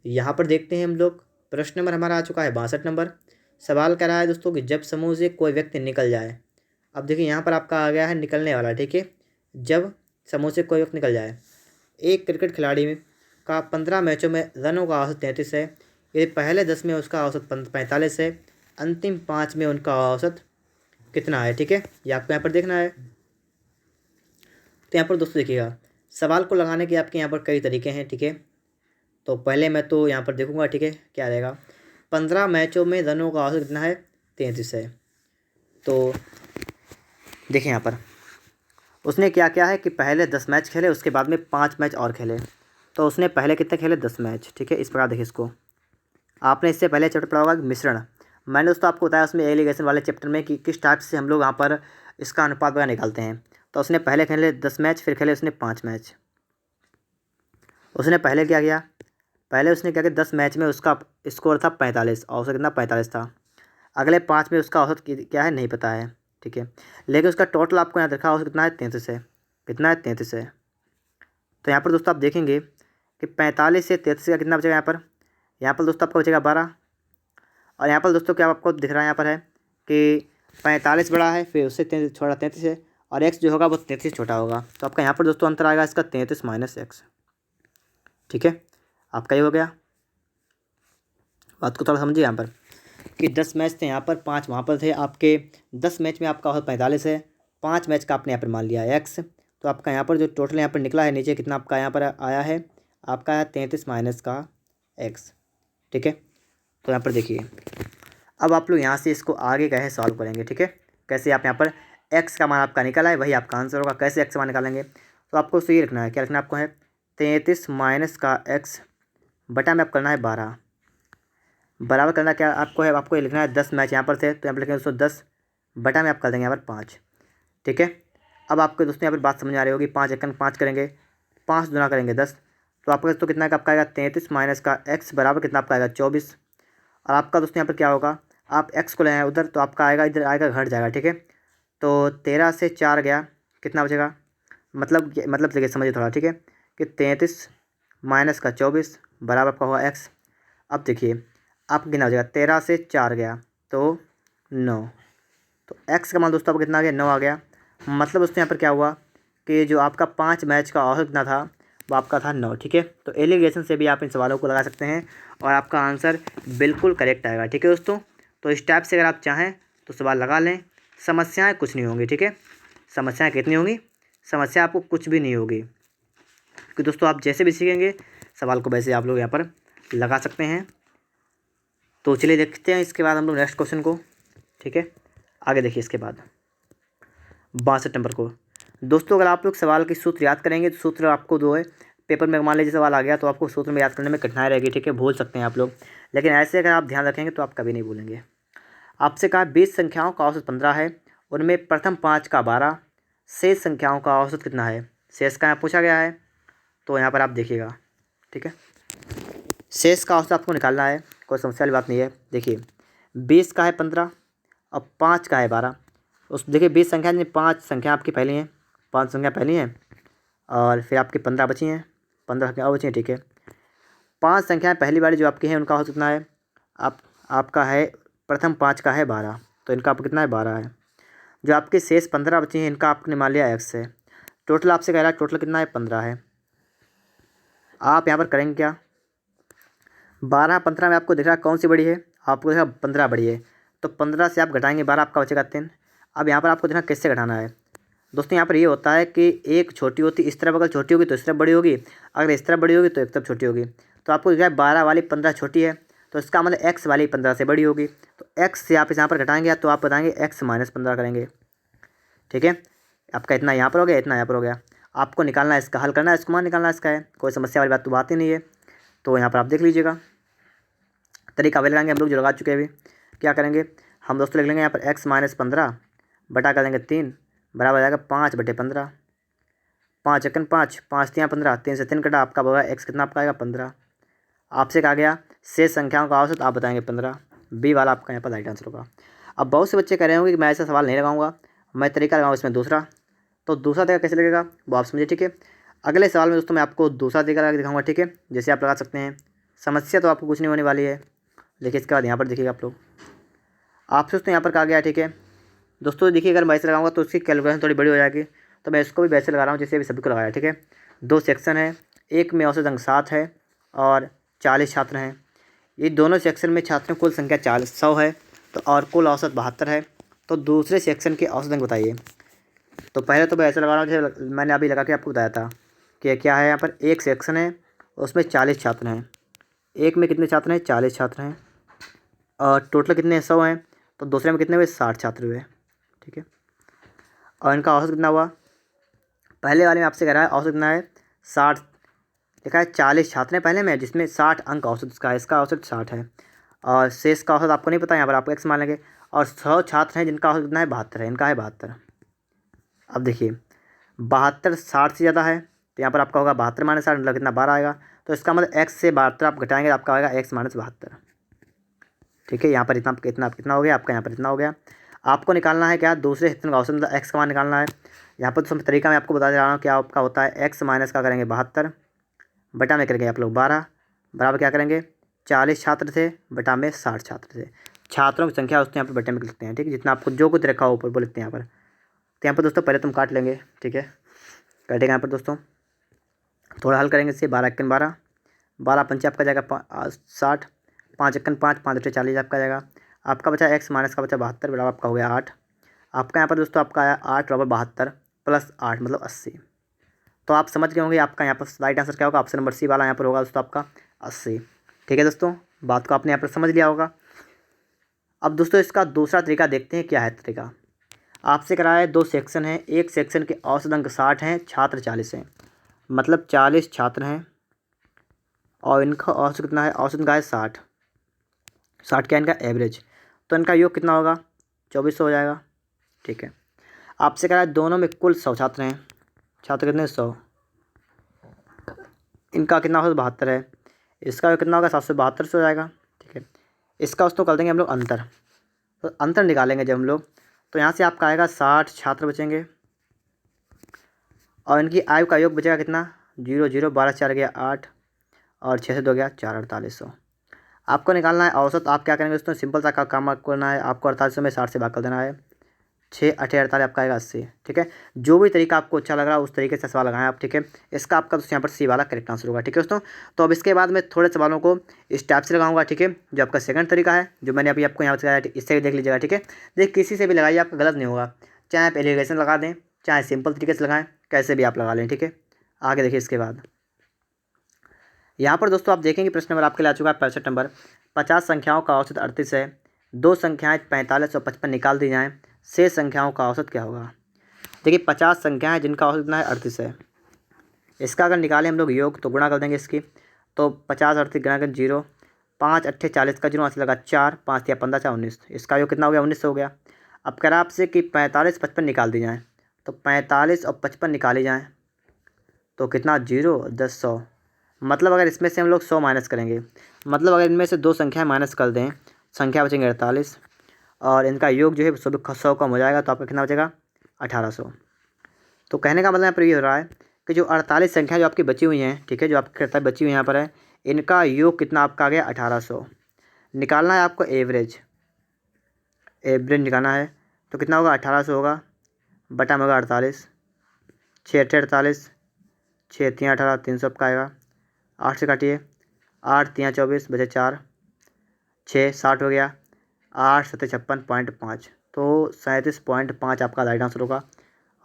यहाँ पर देखते हैं हम लोग, प्रश्न नंबर हमारा आ चुका है 62 नंबर। सवाल कर रहा है दोस्तों कि जब समूह से कोई व्यक्ति निकल जाए। अब देखिए यहाँ पर आपका आ गया है निकलने वाला। ठीक है, जब समूह से कोई व्यक्ति निकल जाए। एक क्रिकेट खिलाड़ी में का 15 मैचों में रनों का औसत 33 है। यदि पहले 10 में उसका औसत 45 है, अंतिम 5 में उनका औसत कितना है? ठीक है, ये आपको यहाँ पर देखना है। तो यहाँ पर दोस्तों देखिएगा, सवाल को लगाने के आपके यहाँ पर कई तरीके हैं। ठीक है, तो पहले मैं तो यहाँ पर देखूंगा। ठीक है, क्या रहेगा? 15 मैचों में रनों का औसत कितना है? 33 है। तो देखिए यहाँ पर उसने क्या किया है कि पहले 10 मैच खेले, उसके बाद में 5 मैच और खेले। तो उसने पहले कितने खेले? 10 मैच। ठीक है, इस प्रकार देखिए इसको। आपने इससे पहले चैप्टर पढ़ा होगा मिश्रण। मैंने दोस्तों आपको बताया उसमें एलिगेशन वाले चैप्टर में कि किस टाइप से हम लोग यहाँ पर इसका अनुपात वगैरह निकालते हैं। तो उसने पहले खेले 10 मैच, फिर खेले उसने 5 मैच। उसने पहले क्या किया? पहले उसने क्या किया? 10 मैच में उसका स्कोर था 45, औसत कितना? 45 था। अगले 5 में उसका औसत क्या है? नहीं पता है। ठीक है, लेकिन उसका टोटल आपको यहाँ देखा औसत कितना है? 33 है। कितना है? 33 है। तो यहाँ पर दोस्तों आप देखेंगे कि 45 से 33 का कितना बचेगा यहाँ पर? यहाँ पर दोस्तों आपका बचेगा 12। और यहाँ पर दोस्तों क्या आपको दिख रहा है यहाँ पर है कि 45 बड़ा है, फिर उससे छोटा 33 है, और x जो होगा वो 33 छोटा होगा। तो आपका यहाँ पर दोस्तों अंतर आएगा इसका 33 - x। ठीक है, आपका ये हो गया। बात को थोड़ा समझिए यहाँ पर कि 10 मैच थे यहाँ पर, 5 वहाँ पर थे। आपके 10 मैच में आपका औसत 45 है, 5 मैच का आपने यहाँ पर मान लिया है x। तो आपका यहाँ पर जो टोटल यहाँ पर निकला है नीचे कितना आपका यहाँ पर आया है? आपका है 33 - का x। ठीक है, तो यहाँ पर देखिए अब आप लोग यहाँ से इसको आगे कहे सॉल्व करेंगे। ठीक है, कैसे? आप यहाँ पर x का मान आपका निकला है, वही आपका आंसर होगा। कैसे x का मान निकालेंगे? तो आपको सही रखना है। क्या रखना है आपको है? 33 - का x बटा में आप करना है 12, बराबर करना क्या आपको है? आपको ये लिखना है 10 मैच यहाँ पर थे, तो यहाँ पर लिखेंगे दोस्तों 10 बटा में आप कर देंगे यहाँ पर 5। ठीक है, अब आपको दोस्तों यहाँ पर बात समझ आ रही होगी। 5 एकन 5 करेंगे, 5 गुना करेंगे 10, तो आपका दोस्तों कितना का आपका आएगा? 33 - का x बराबर कितना आपका आएगा? 24। और आपका दोस्तों यहाँ पर क्या होगा? आप x को ले आए उधर, तो आपका आएगा इधर आएगा घट जाएगा। ठीक है, तो 13 से 4 गया, कितना बचेगा, मतलब देखिए समझिए थोड़ा, ठीक है, कि 33 माइनस का 24 बराबर आपका होगा x। अब देखिए आपका कितना हो जाएगा, 13 से 4 गया तो 9, तो x का मान दोस्तों आपको कितना आ गया, 9 आ गया। मतलब दोस्तों यहाँ पर क्या हुआ कि जो आपका 5 मैच का औसत कितना था वो आपका था 9, ठीक है। तो एलिगेशन से भी आप इन सवालों को लगा सकते हैं और आपका आंसर बिल्कुल करेक्ट आएगा, ठीक है दोस्तों। तो इस टाइप से अगर आप चाहें तो सवाल लगा लें, समस्याएं कुछ नहीं होंगी, ठीक है। समस्याएं कितनी होंगी, समस्या आपको कुछ भी नहीं होगी, क्योंकि दोस्तों आप जैसे भी सीखेंगे सवाल को वैसे आप लोग यहाँ पर लगा सकते हैं। तो चलिए देखते हैं इसके बाद हम लोग नेक्स्ट क्वेश्चन को, ठीक है। आगे देखिए इसके बाद 62 नंबर को। दोस्तों अगर आप लोग सवाल की सूत्र याद करेंगे तो सूत्र आपको जो है पेपर में मान लीजिए सवाल आ गया तो आपको सूत्र में याद करने में कठिनाई रहेगी, ठीक है, भूल सकते हैं आप लोग, लेकिन ऐसे अगर आप ध्यान रखेंगे तो आप कभी नहीं भूलेंगे। आपसे कहा 20 संख्याओं का औसत 15 है, उनमें प्रथम 5 का 12, शेष संख्याओं का औसत कितना है, शेष का यहाँ पूछा गया है। तो यहाँ पर आप देखिएगा, ठीक है, शेष का औसत आपको निकालना है, कोई समस्या वाली बात नहीं है। देखिए 20 का है 15 और 5 का है 12। उस देखिए 20 संख्या में 5 संख्या आपकी पहली हैं, 5 संख्या पहली हैं और फिर आपकी 15 बची हैं, 15 संख्या और बची हैं, ठीक है। 5 संख्याएँ पहली वाली जो आपकी हैं उनका औसत कितना है, आपका है प्रथम 5 का है 12, तो इनका आपका कितना है 12 है। जो आपके शेष 15 बची हैं इनका आपने मान लिया x है। टोटल आपसे कह रहा है टोटल कितना है 15 है। आप यहाँ पर करेंगे क्या, 12 15 में आपको दिख रहा है कौन सी बड़ी है, आपको दिख रहा 15 बड़ी है, तो 15 से आप घटाएंगे 12, आपका बचेगा 3। अब यहाँ पर आपको देखना किससे घटाना है। दोस्तों यहाँ पर ये होता है कि एक छोटी होती इस तरफ अगर छोटी होगी तो इस तरफ बड़ी होगी, अगर इस तरफ बड़ी होगी तो एक तरफ छोटी होगी। तो आपको दिख रहा है 12 वाली 15 छोटी है, तो इसका मतलब x वाली 15 से बड़ी होगी, तो x से आप इस यहाँ पर घटाएंगे तो आप बताएंगे x माइनस 15 करेंगे, ठीक है। आपका इतना यहाँ पर हो गया, इतना यहाँ पर हो गया। आपको निकालना है इसका, हल करना है, इसको मान निकालना है इसका है, कोई समस्या वाली बात तो बात ही नहीं है। तो यहाँ पर आप देख लीजिएगा तरीका वही लगाएंगे हम लोग जो लगा चुके हैं अभी। क्या करेंगे हम दोस्तों, लिख लेंगे यहाँ पर x माइनस 15 बटा कर देंगे 3 बराबर जाएगा 5/15। 5 एकन 5, 5 3 15, 3 से 3 कटा, आपका होगा x कितना आपका आएगा 15। आपसे कहा गया शेष संख्याओं का औसत आप बताएंगे 15, बी वाला आपका यहाँ पर राइट आंसर होगा। अब बहुत से बच्चे कह रहे होंगे कि मैं ऐसा सवाल नहीं लगाऊंगा, मैं तरीका लगाऊँ इसमें दूसरा। तो दूसरा तरीका कैसे लगेगा वो आप समझिए, ठीक है। अगले सवाल में दोस्तों मैं आपको दूसरा तरीका लगा के दिखाऊंगा, ठीक है, जैसे आप लगा सकते हैं। समस्या तो आपको कुछ नहीं होने वाली है, लेकिन इसके बाद यहाँ पर देखिएगा आप लोग, आपसे दोस्तों यहाँ पर कहा गया, ठीक है दोस्तों। देखिए अगर मैं ऐसे लगाऊंगा तो उसकी कैलकुलेशन थोड़ी बड़ी हो जाएगी, तो मैं इसको भी वैसे लगा रहा हूँ जैसे अभी सभी को लगाया, ठीक है। 2 सेक्शन है, एक में औसत अंक 7 है और 40 छात्र हैं। ये दोनों सेक्शन में छात्रों की कुल संख्या 100 है, तो और कुल औसत 72 है। तो दूसरे सेक्शन के औसत अंक बताइए। तो पहले तो मैं ऐसे लगा रहा हूँ जैसे मैंने अभी लगा के आपको बताया था कि क्या है, यहाँ पर एक सेक्शन है उसमें 40 छात्र हैं, एक में कितने छात्र हैं 40 छात्र हैं, और टोटल कितने 100 हैं, तो दूसरे में कितने हुए 60 छात्र हुए, ठीक है। और इनका औसत कितना हुआ, पहले वाले में आपसे कह रहा है औसत कितना है 60, लिखा है 40 छात्र हैं पहले में जिसमें 60 अंक औसत इसका है, इसका औसत 60 है, और शेष का औसत आपको नहीं पता, यहाँ पर आप x मान लेंगे। और 100 छात्र हैं जिनका औसत कितना है 72 है, इनका है 72। अब देखिए 72 60 से ज़्यादा है, तो यहाँ पर आपका होगा 72 माइनस 60 मतलब कितना 12 आएगा, तो इसका मतलब x से 72 आप घटाएंगे आपका आएगा x माइनस 72, ठीक है। यहाँ पर इतना कितना कितना हो गया आपका, यहाँ पर इतना हो गया। आपको निकालना है क्या, दूसरे हिस्से का औसत मतलब x का मान निकालना है। यहाँ पर तो तरीका मैं आपको बता दे रहा हूँ क्या आपका होता है, x माइनस का करेंगे 72 बटा में करेंगे आप लोग 12 बराबर क्या करेंगे 40 छात्र थे बटा में 60 छात्र थे। छात्रों की संख्या उसको यहाँ पर बटे में लिखते हैं, ठीक है, जितना आपको जो कुछ रखा हो ऊपर वो लिखते हैं यहाँ पर। तो यहाँ पर दोस्तों पहले तुम काट लेंगे, ठीक है, काटेंगे यहाँ पर दोस्तों, थोड़ा हल करेंगे इससे। 12 एकन 12, 12 पंचे आपका जाएगा 60, 5 एकन 5, 5 बटे 40 आपका जाएगा। आपका बचा x माइनस का बचा 72 बराबर आपका हो गया 8। आपका यहाँ पर दोस्तों आपका आया 8 बराबर 72 प्लस 8 मतलब 80। तो आप समझ गए होंगे आपका यहाँ पर राइट आंसर क्या होगा, ऑप्शन नंबर सी वाला यहाँ पर होगा दोस्तों आपका 80, ठीक है दोस्तों। बात को आपने यहाँ पर समझ लिया होगा। अब दोस्तों इसका दूसरा तरीका देखते हैं क्या है तरीका। आपसे कराया है 2 सेक्शन हैं, एक सेक्शन के औसत अंक 60 हैं, छात्र 40 हैं, मतलब 40 छात्र हैं और इनका औसत कितना है, औसत का है 60, 60 क्या इनका एवरेज, तो इनका योग कितना होगा 2400 हो जाएगा, ठीक है। आपसे कह रहा है दोनों में कुल 100 छात्र हैं, छात्र कितने 100, इनका कितना होगा 72 है, इसका कितना होगा 772 से हो जाएगा, ठीक है। इसका उसको कर देंगे हम लोग अंतर, तो अंतर निकालेंगे जब हम लोग, तो यहाँ से आपका आएगा 60 छात्र बचेंगे और इनकी आयु का योग बचेगा कितना, 0 0 12 4 गया 8 और 6 से 2 गया 4, 4800। आपको निकालना है औसत। आप क्या करेंगे दोस्तों, सिंपल सा काम आपको करना है। आपको 4800 में 60 से भाग कर देना है, 6 8 48 आपका आएगा 80। ठीक है, जो भी तरीका आपको अच्छा लग रहा है उस तरीके से सवाल लगाएं आप। ठीक है, इसका आपका दोस्तों यहाँ पर सी वाला करेक्ट आंसर होगा। ठीक है दोस्तों, तो अब इसके बाद मैं थोड़े सवालों को इस टाइप से लगाऊंगा। ठीक है, जो आपका सेकंड तरीका है जो मैंने अभी आपको यहाँ बताया, इससे भी देख लीजिएगा। ठीक है, देखिए किसी से भी लगाइए, आपका गलत नहीं होगा। चाहे आप एलिगेशन लगा दें, चाहे सिंपल तरीके से लगाएं, कैसे भी आप लगा लें। ठीक है, आगे देखिए इसके बाद यहाँ पर दोस्तों आप देखेंगे प्रश्न नंबर आपके लिए आ चुका है 65 नंबर। 50 संख्याओं का औसत 38 है, दो संख्याएं 45 और 55 निकाल दी जाएं, शेष संख्याओं का औसत क्या होगा। देखिए 50 संख्याएं जिनका औसत कितना है 38 है। इसका अगर निकालें हम लोग योग तो गुणा कर देंगे इसकी, तो 50 38 गुणा कर 0, 5 8 40 का 0 हाथ लगा 4, 5 या 15 4 19, इसका योग कितना हो गया 19 हो गया। अब कह रहा आपसे कि 45 55 निकाल दी जाएँ, तो 45 और 55 निकाली जाएँ तो कितना 0 10 100। मतलब अगर इसमें से हम लोग 100 माइनस करेंगे, मतलब अगर इनमें से दो संख्याएं माइनस कर दें, संख्या बचेंगे 48 और इनका योग जो है 100 कम हो जाएगा, तो आपका कितना बचेगा 1800। तो कहने का मतलब यहाँ पर ये हो रहा है कि जो 48 संख्या जो आपकी बची हुई हैं, ठीक है, जो आपकी करता बची हुई यहाँ पर है, इनका योग कितना आपका आ गया 1800। निकालना है आपको एवरेज, एवरेज निकालना है तो कितना होगा 1800 होगा, बटा में होगा 48, 6 8 48, 6 3 18, 300 आपका आएगा, 8 से काटिए, 8 3 24 बचे 4, 6 60 हो गया, 8 7 56.5, तो 37.5 आपका राइट आंसर होगा।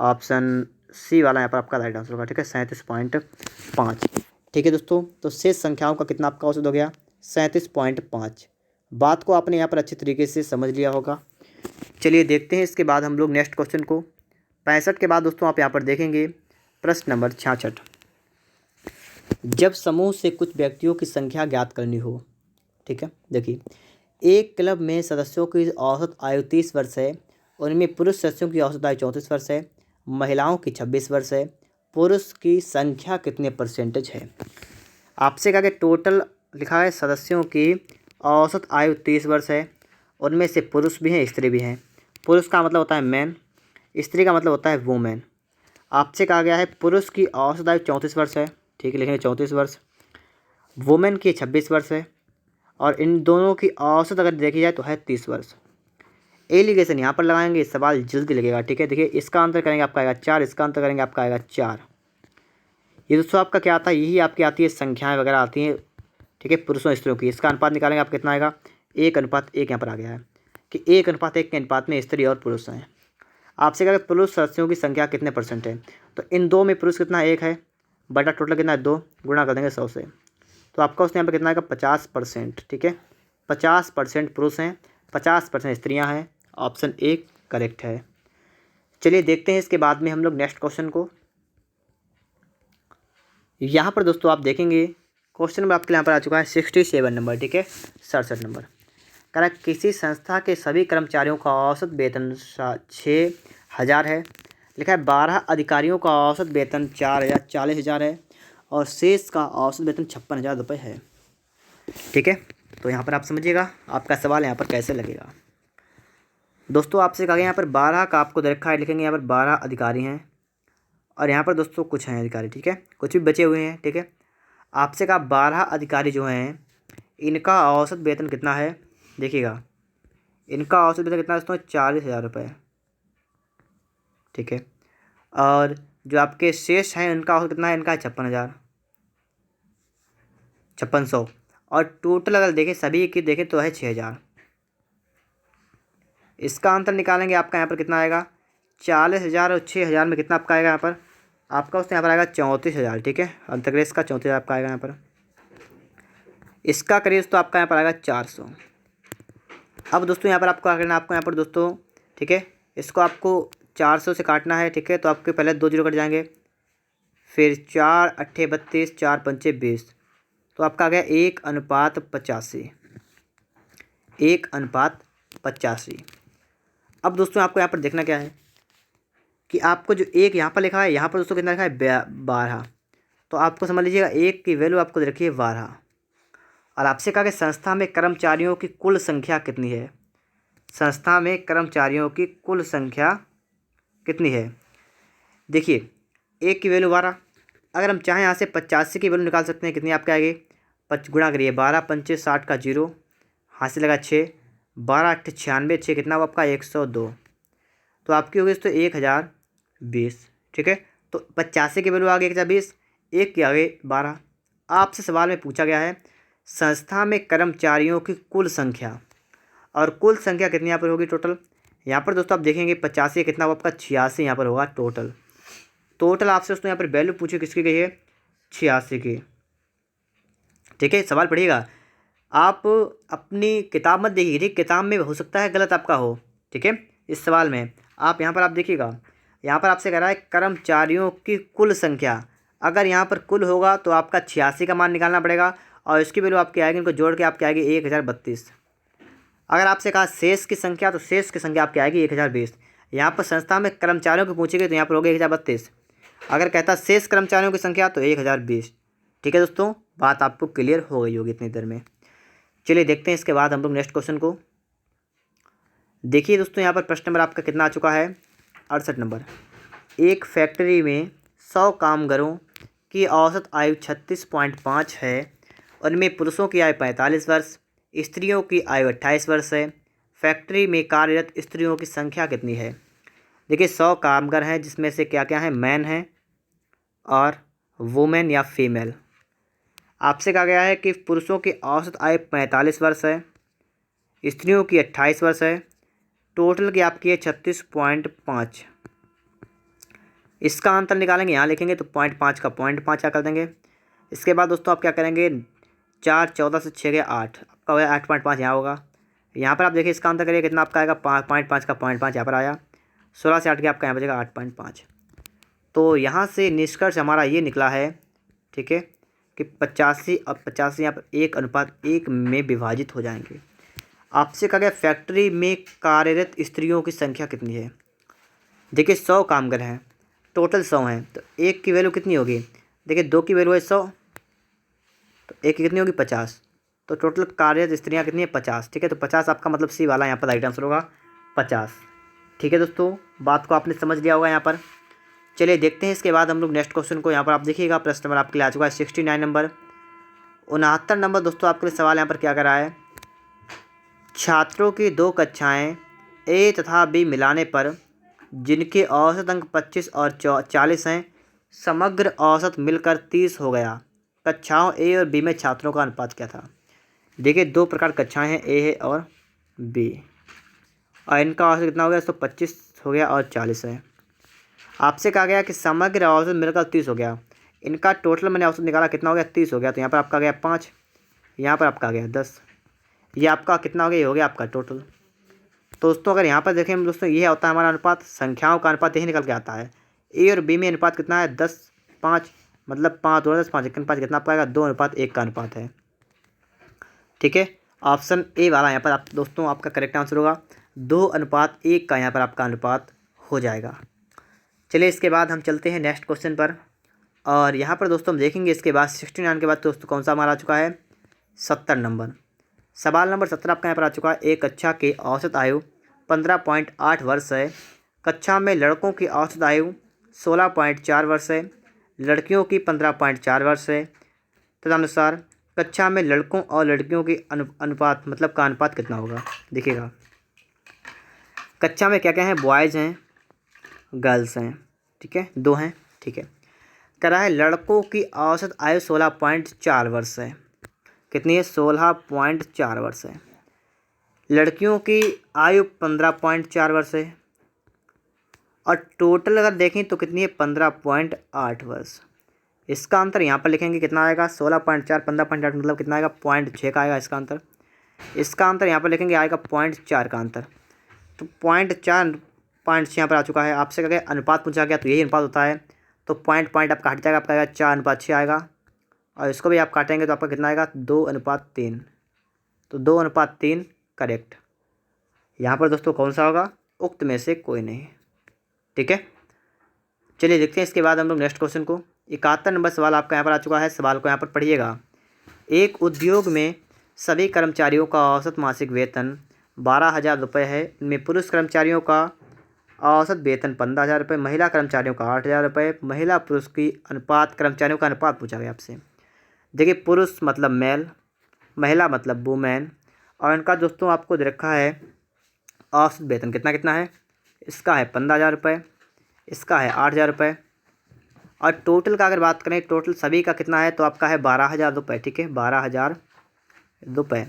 ऑप्शन सी वाला यहाँ पर आपका राइट आंसर होगा। ठीक है, 37.5। ठीक है दोस्तों, तो शेष संख्याओं का कितना आपका औसत हो गया 37.5। बात को आपने यहाँ पर अच्छी तरीके से समझ लिया होगा। चलिए देखते हैं इसके बाद हम लोग नेक्स्ट क्वेश्चन को। 65 के बाद दोस्तों आप यहाँ पर देखेंगे प्रश्न नंबर 66। जब समूह से कुछ व्यक्तियों की संख्या ज्ञात करनी हो, ठीक है, देखिए एक क्लब में सदस्यों की औसत आयु 30 वर्ष है, उनमें पुरुष सदस्यों की औसत आयु 34 वर्ष है, महिलाओं की 26 वर्ष है, पुरुष की संख्या कितने परसेंटेज है। आपसे कहा कि टोटल लिखा है सदस्यों की औसत आयु 30 वर्ष है, उनमें से पुरुष भी हैं स्त्री भी हैं। पुरुष का मतलब होता है मैन, स्त्री का मतलब होता है वुमेन। आपसे कहा गया है पुरुष की औसत आयु 34 वर्ष है, ठीक है, लिखेंगे 34 वर्ष, वुमेन की 26 वर्ष है और इन दोनों की औसत अगर देखी जाए तो है 30 वर्ष। एलिगेशन यहाँ पर लगाएंगे, सवाल जल्दी लगेगा। ठीक है, देखिए इसका अंतर करेंगे आपका आएगा 4, इसका अंतर करेंगे आपका आएगा 4। ये दोस्तों आपका क्या आता है, यही आपकी आती है संख्याएं वगैरह आती हैं। ठीक है, पुरुषों स्त्रियों की, इसका अनुपात निकालेंगे आप कितना आएगा 1:1 यहाँ पर आ गया है कि 1:1 के अनुपात में स्त्री और पुरुष हैं। आपसे कहा पुरुष सदस्यों की संख्या कितने परसेंट है, तो इन दो में पुरुष कितना 1 है, बटा टोटल कितना है 2, गुणा कर देंगे 100 से, तो आपका उसने यहाँ पर कितना आएगा 50%। ठीक है, 50% पुरुष हैं, 50% स्त्रियाँ हैं। ऑप्शन ए करेक्ट है। चलिए देखते हैं इसके बाद में हम लोग नेक्स्ट क्वेश्चन को। यहाँ पर दोस्तों आप देखेंगे क्वेश्चन नंबर आपके यहाँ पर आ चुका है 67 नंबर। ठीक है, 67 नंबर कह रहा है किसी संस्था के सभी कर्मचारियों का औसत वेतन 6000 है, लिखा है 12 अधिकारियों का औसत वेतन 40,000 है और शेष का औसत वेतन 56,000 रुपये है। ठीक है, तो यहाँ पर आप समझिएगा आपका सवाल यहाँ पर कैसे लगेगा। दोस्तों आपसे कहा गया यहाँ पर 12 का आपको दे रखा है, लिखेंगे यहाँ पर 12 अधिकारी हैं और यहाँ पर दोस्तों कुछ हैं अधिकारी। ठीक है, कुछ भी बचे हुए हैं। ठीक है, आपसे कहा 12 अधिकारी जो हैं इनका औसत वेतन कितना है, देखिएगा इनका औसत वेतन कितना है दोस्तों 40,000 रुपये। ठीक है, और जो आपके शेष हैं उनका औसत कितना है, इनका है 56,000 और टोटल अगर देखें सभी की देखें तो है 6,000। इसका अंतर निकालेंगे आपका यहाँ पर कितना आएगा 40,000 और 6,000 में कितना आपका आएगा यहाँ पर, आपका उससे यहाँ पर आएगा 34,000। ठीक है, अंतर्ग्रेस का 34,000 आपका आएगा यहाँ पर। इसका करिए तो आपका यहाँ पर आएगा 400। अब दोस्तों यहाँ पर आपको क्या करना है, आपको यहाँ पर दोस्तों ठीक है इसको आपको 400 से काटना है। ठीक है, तो आपके पहले 2 जीरो कट जाएंगे, फिर 4 8 32, 4 5 20, तो आपका आ गया 1:85, 1:85। अब दोस्तों आपको यहाँ पर देखना क्या है कि आपको जो एक यहाँ पर लिखा है, यहाँ पर दोस्तों कितना लिखा है 12, तो आपको समझ लीजिएगा एक की वैल्यू आपको दे रखी है 12 और आपसे कहा कि संस्था में कर्मचारियों की कुल संख्या कितनी है, संस्था में कर्मचारियों की कुल संख्या कितनी है। देखिए 1 की वैल्यू 12। अगर हम चाहें यहाँ से 85 की वैल्यू निकाल सकते हैं। कितनी आपके आएगी, गुणा करिए 12 पंचे 60 का 0, हासिल लगा 6, 12 8 96, 6 कितना हुआ आपका 102। तो आपकी होगी तो 1020। ठीक है, तो 85 की वैल्यू आ गई 1020, 1 की आ गई 12। आपसे सवाल में पूछा गया है संस्था में कर्मचारियों की कुल संख्या, और कुल संख्या कितनी यहाँ पर होगी टोटल। यहाँ पर दोस्तों आप देखेंगे 85 कितना हुआ आपका 86 यहाँ पर होगा टोटल आपसे दोस्तों यहाँ पर वैल्यू पूछी किसकी गई है, 86 की। ठीक है, सवाल पढ़िएगा, आप अपनी किताब मत देखिए, ठीक, किताब में हो सकता है गलत आपका हो। ठीक है, इस सवाल में आप यहाँ पर आप देखिएगा, यहाँ पर आपसे कह रहा है कर्मचारियों की कुल संख्या। अगर यहाँ पर कुल होगा तो आपका 86 का मान निकालना पड़ेगा, और इसकी वैल्यू आपकी आएगी, इनको जोड़ के आपकी आएगी 1032। अगर आपसे कहा शेष की संख्या, तो शेष की संख्या आपकी आएगी 1020। यहाँ पर संस्था में कर्मचारियों की पूछी गई तो यहाँ पर होगी 1032। अगर कहता शेष कर्मचारियों की संख्या तो 1020। ठीक है दोस्तों, बात आपको क्लियर हो गई होगी इतनी देर में। चलिए देखते हैं इसके बाद हम लोग नेक्स्ट क्वेश्चन को। देखिए दोस्तों, यहाँ पर प्रश्न नंबर आपका कितना आ चुका है, 68 नंबर। एक फैक्ट्री में 100 कामगारों की औसत आयु 36.5 है। उनमें पुरुषों की आयु 45 वर्ष, स्त्रियों की आयु 28 वर्ष है। फैक्ट्री में कार्यरत स्त्रियों की संख्या कितनी है। देखिए 100 कामगार हैं, जिसमें से क्या क्या है, मैन है और वुमेन या फीमेल। आपसे कहा गया है कि पुरुषों की औसत आयु 45 वर्ष है, स्त्रियों की 28 वर्ष है, टोटल की आपकी है 36.5। इसका अंतर निकालेंगे, यहाँ लिखेंगे तो 0.5 का 0.5 क्या कर देंगे। इसके बाद दोस्तों आप क्या करेंगे, 4 14 से 6 गया 8, आपका होगा 8.5 यहाँ होगा। यहाँ पर आप देखिए इसका अंतर करिए, कितना आपका आएगा 5.5 का 0.5 यहाँ पर आया, 16 से 8 गया आपका यहाँ बचेगा 8.5। तो यहाँ से निष्कर्ष हमारा ये निकला है, ठीक है, कि 85 और 85 यहाँ पर 1:1 में विभाजित हो जाएंगे। आपसे कहा गया फैक्ट्री में कार्यरत स्त्रियों की संख्या कितनी है। देखिए 100 कामगार हैं, टोटल 100 हैं, तो 1 की वैल्यू कितनी होगी। देखिए 2 की वैल्यू है 100, तो 1 की कितनी होगी 50, तो टोटल कार्यरत स्त्रियाँ कितनी है 50। ठीक है, तो 50 आपका मतलब सी वाला यहाँ पर राइट आंसर होगा 50। ठीक है दोस्तों, बात को आपने समझ लिया होगा यहाँ पर। चलिए देखते हैं इसके बाद हम लोग नेक्स्ट क्वेश्चन को। यहाँ पर आप देखिएगा प्रश्न नंबर आपके लिए आ चुका है 69 नंबर। 69 नंबर दोस्तों आपके लिए सवाल यहाँ पर क्या कर रहा है, छात्रों की 2 कक्षाएं ए तथा बी मिलाने पर जिनके औसत अंक 25 और 40 हैं, समग्र औसत मिलकर 30 हो गया। कक्षाओं ए और बी में छात्रों का अनुपात क्या था। देखिए 2 प्रकार कक्षाएं हैं, ए है और बी, और इनका औसत कितना हो गया, तो 25 हो गया और 40 है। आपसे कहा गया कि समग्र औसत मिलकर 30 हो गया। इनका टोटल मैंने औसत निकाला, कितना हो गया 30 हो गया, तो यहाँ पर आपका आ गया 5, यहाँ पर आपका आ गया 10, ये आपका कितना हो गया, ये हो गया आपका टोटल। तो दोस्तों अगर यहाँ पर देखें हम दोस्तों, ये होता है हमारा अनुपात, संख्याओं का अनुपात यही निकल के आता है। ए और बी में अनुपात कितना है 10:5, मतलब 5 और 10 5 5 कितना पाएगा 2:1 का अनुपात है। ठीक है, ऑप्शन ए वाला यहाँ पर आप दोस्तों आपका करेक्ट आंसर होगा, 2:1 का यहाँ पर आपका अनुपात हो जाएगा। चलिए इसके बाद हम चलते हैं नेक्स्ट क्वेश्चन पर, और यहाँ पर दोस्तों हम देखेंगे इसके बाद 69 के बाद दोस्तों कौन सा हमारा आ चुका है 70 नंबर। सवाल नंबर 17 आपका यहाँ पर आ चुका है। एक कक्षा की औसत आयु 15.8 वर्ष है। कक्षा में लड़कों की औसत आयु 16.4 वर्ष है, लड़कियों की 15.4 वर्ष है। तदनुसार कक्षा में लड़कों और लड़कियों की अनुपात मतलब का अनुपात कितना होगा। देखिएगा कक्षा में क्या क्या है, बॉयज़ हैं, गर्ल्स हैं, ठीक है, 2 हैं। ठीक है, कह रहा है लड़कों की औसत आयु 16.4 वर्ष है। कितनी है, 16.4 वर्ष है। लड़कियों की आयु 15.4 वर्ष है, और टोटल अगर देखें तो कितनी है 15.8 वर्ष। इसका अंतर यहाँ पर लिखेंगे कितना आएगा, 16.4 15.8 मतलब कितना आएगा 0.6 का आएगा इसका अंतर। इसका अंतर यहाँ पर लिखेंगे आएगा 0.4 का अंतर, तो 0.4 पॉइंट्स यहाँ पर आ चुका है। आपसे क्या अनुपात पूछा गया तो यही अनुपात होता है, तो पॉइंट आपका हट जाएगा, आपका आएगा 4:6 आएगा, और इसको भी आप काटेंगे तो आपका कितना आएगा 2:3, तो 2:3 करेक्ट। यहाँ पर दोस्तों कौन सा होगा, उक्त में से कोई नहीं। ठीक है, चलिए देखते हैं इसके बाद हम लोग नेक्स्ट क्वेश्चन को। 71 नंबर सवाल आपका यहाँ पर आ चुका है। सवाल को यहाँ पर पढ़िएगा। एक उद्योग में सभी कर्मचारियों का औसत मासिक वेतन 12,000 रुपये है। इनमें पुरुष कर्मचारियों का औसत वेतन 15,000 रुपये, महिला कर्मचारियों का 8,000 रुपये, महिला पुरुष की अनुपात, कर्मचारियों का अनुपात पूछा गया आपसे। देखिए पुरुष मतलब मेल, महिला मतलब वुमेन, और इनका दोस्तों आपको दे रखा है औसत वेतन कितना कितना है। इसका है 15,000 रुपये, इसका है 8,000 रुपये, और टोटल का अगर बात करें टोटल सभी का कितना है तो आपका है 12,000 रुपये। ठीक है, 12,000 रुपये।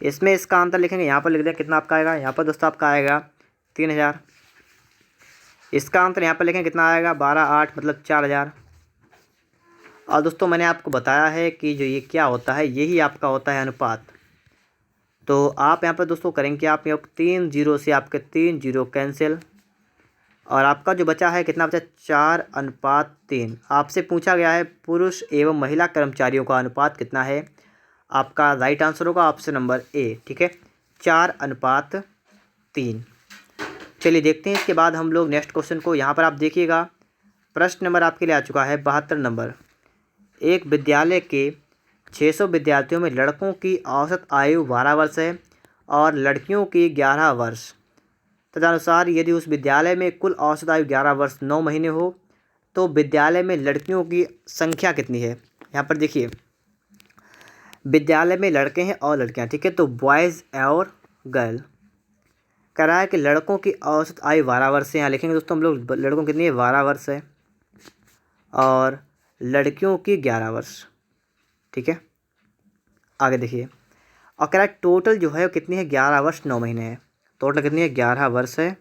इसमें इसका अंतर लिखेंगे, यहाँ पर लिख दें कितना आपका आएगा, यहाँ पर दोस्तों आपका आएगा 3,000। इसका अंतर यहाँ पर लिखेंगे कितना आएगा, 12,8 मतलब 4,000। और दोस्तों मैंने आपको बताया है कि जो ये क्या होता है, यही आपका होता है अनुपात। तो आप यहाँ पर दोस्तों करेंगे, आप यहाँ 3 जीरो से आपके 3 जीरो कैंसिल, और आपका जो बचा है कितना बचा, 4:3। आपसे पूछा गया है पुरुष एवं महिला कर्मचारियों का अनुपात कितना है। आपका राइट आंसर होगा ऑप्शन नंबर ए। ठीक है, 4:3। चलिए देखते हैं इसके बाद हम लोग नेक्स्ट क्वेश्चन को। यहाँ पर आप देखिएगा प्रश्न नंबर आपके लिए आ चुका है 72 नंबर। एक विद्यालय के 600 विद्यार्थियों में लड़कों की औसत आयु 12 वर्ष है और लड़कियों की 11 वर्ष। तदनुसार यदि उस विद्यालय में कुल औसत आयु 11 वर्ष 9 महीने हो तो विद्यालय में लड़कियों की संख्या कितनी है। यहाँ पर देखिए विद्यालय में लड़के हैं और लड़कियाँ, ठीक है, तो बॉयज़ और गर्ल। कह रहा है कि लड़कों की औसत आयु 12 वर्ष है। यहाँ लिखेंगे दोस्तों हम लोग लड़कों कितनी है, 12 वर्ष है, और लड़कियों की 11 वर्ष। ठीक है, आगे देखिए, और कह रहा है टोटल जो है वो कितनी है, 11 वर्ष 9 महीने है। टोटल कितनी है, 11 वर्ष है,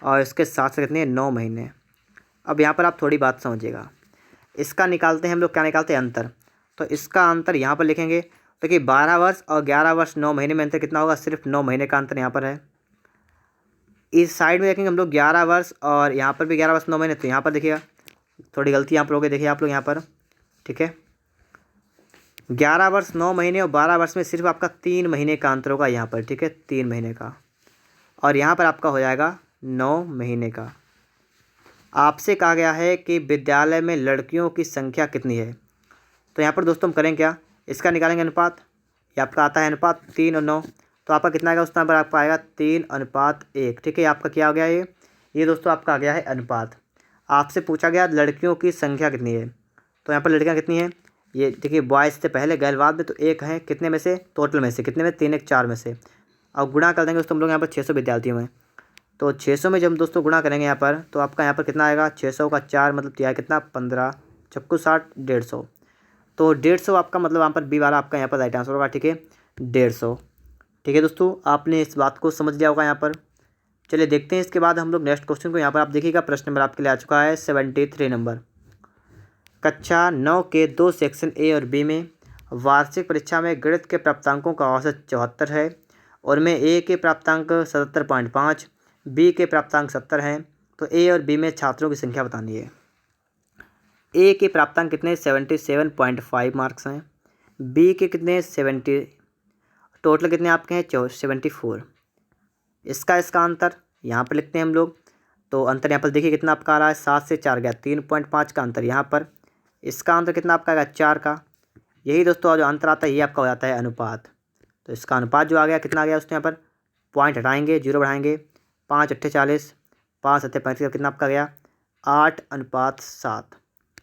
और इसके साथ साथ कितनी है, 9 महीने। अब यहाँ पर आप थोड़ी बात समझिएगा, इसका निकालते हैं हम लोग, क्या निकालते हैं, अंतर। तो इसका अंतर यहाँ पर लिखेंगे, तो कि 12 वर्ष और 11 वर्ष 9 महीने में अंतर कितना होगा, सिर्फ 9 महीने का अंतर यहाँ पर है। इस साइड में देखेंगे हम लोग 11 वर्ष और यहाँ पर भी 11 वर्ष 9 महीने, तो यहाँ पर देखिएगा थोड़ी गलती यहाँ पर हो गई, देखिए आप लोग यहाँ पर। ठीक है, 11 वर्ष 9 महीने और 12 वर्ष में सिर्फ आपका 3 महीने का अंतर होगा यहाँ पर। ठीक है, 3 महीने का, और यहाँ पर आपका हो जाएगा 9 महीने का। आपसे कहा गया है कि विद्यालय में लड़कियों की संख्या कितनी है। तो यहाँ पर दोस्तों हम करें क्या, इसका निकालेंगे अनुपात। ये आपका आता है अनुपात 3 और 9, तो आपका कितना आएगा, उस नंबर आपका आएगा 3:1। ठीक है, आपका क्या हो गया, ये दोस्तों आपका आ गया है अनुपात। आपसे पूछा गया लड़कियों की संख्या कितनी है, तो यहाँ पर लड़कियाँ कितनी हैं, ये देखिए बॉयज़ से पहले गर्ल बाद में, तो एक है कितने में से, टोटल में से कितने में, 3 1 4 में से। अब गुणा कर देंगे दोस्तों हम लोग यहाँ पर 600 विद्यार्थियों में, तो 600 में जब हम दोस्तों गुणा करेंगे यहाँ पर, तो आपका यहाँ पर कितना आएगा, 600 का 4 मतलब दिया कितना, 15 चक्कू 60 150। तो 150 आपका मतलब यहाँ पर बी वाला आपका यहाँ पर राइट आंसर होगा। ठीक है, 150। ठीक है दोस्तों, आपने इस बात को समझ लिया होगा यहाँ पर। चलिए देखते हैं इसके बाद हम लोग नेक्स्ट क्वेश्चन को। यहाँ पर आप देखिएगा प्रश्न नंबर आपके लिए आ चुका है 73 नंबर। कक्षा 9 के 2 सेक्शन ए और बी में वार्षिक परीक्षा में गणित के प्राप्तांकों का औसत 74 है, और में ए के प्राप्तांक 77.5, बी के प्राप्तांक 70 हैं। तो ए और बी में छात्रों की संख्या बतानी है। ए के प्राप्तांक कितने, 77.5 मार्क्स हैं, बी के कितने 70, टोटल कितने आपके हैं 74। इसका अंतर यहाँ पर लिखते हैं हम लोग। तो अंतर यहाँ पर देखिए कितना आपका आ रहा है, 7 से 4 गया, 3.5 का अंतर यहाँ पर। इसका अंतर कितना आपका आएगा, 4 का। यही दोस्तों जो अंतर आता है ये आपका हो जाता है अनुपात। तो इसका अनुपात जो आ गया कितना आ गया, उसने यहाँ पर पॉइंट हटाएंगे, 0 बढ़ाएंगे, 5 8 40, 5 7 35, कितना आपका गया 8:7।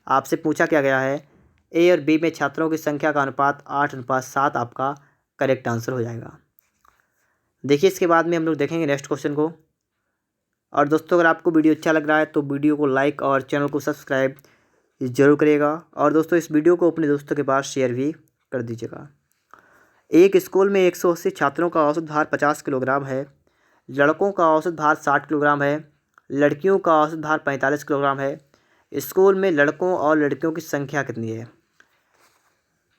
आपसे पूछा क्या गया है, ए और बी में छात्रों की संख्या का अनुपात 8:7 आपका करेक्ट आंसर हो जाएगा। देखिए इसके बाद में हम लोग देखेंगे नेक्स्ट क्वेश्चन को। और दोस्तों अगर आपको वीडियो अच्छा लग रहा है तो वीडियो को लाइक और चैनल को सब्सक्राइब ज़रूर करिएगा, और दोस्तों इस वीडियो को अपने दोस्तों के पास शेयर भी कर दीजिएगा। एक स्कूल में 180 छात्रों का औसत भार 50 किलोग्राम है। लड़कों का औसत भार 60 किलोग्राम है, लड़कियों का औसत भार 45 किलोग्राम है। स्कूल में लड़कों और लड़कियों की संख्या कितनी है।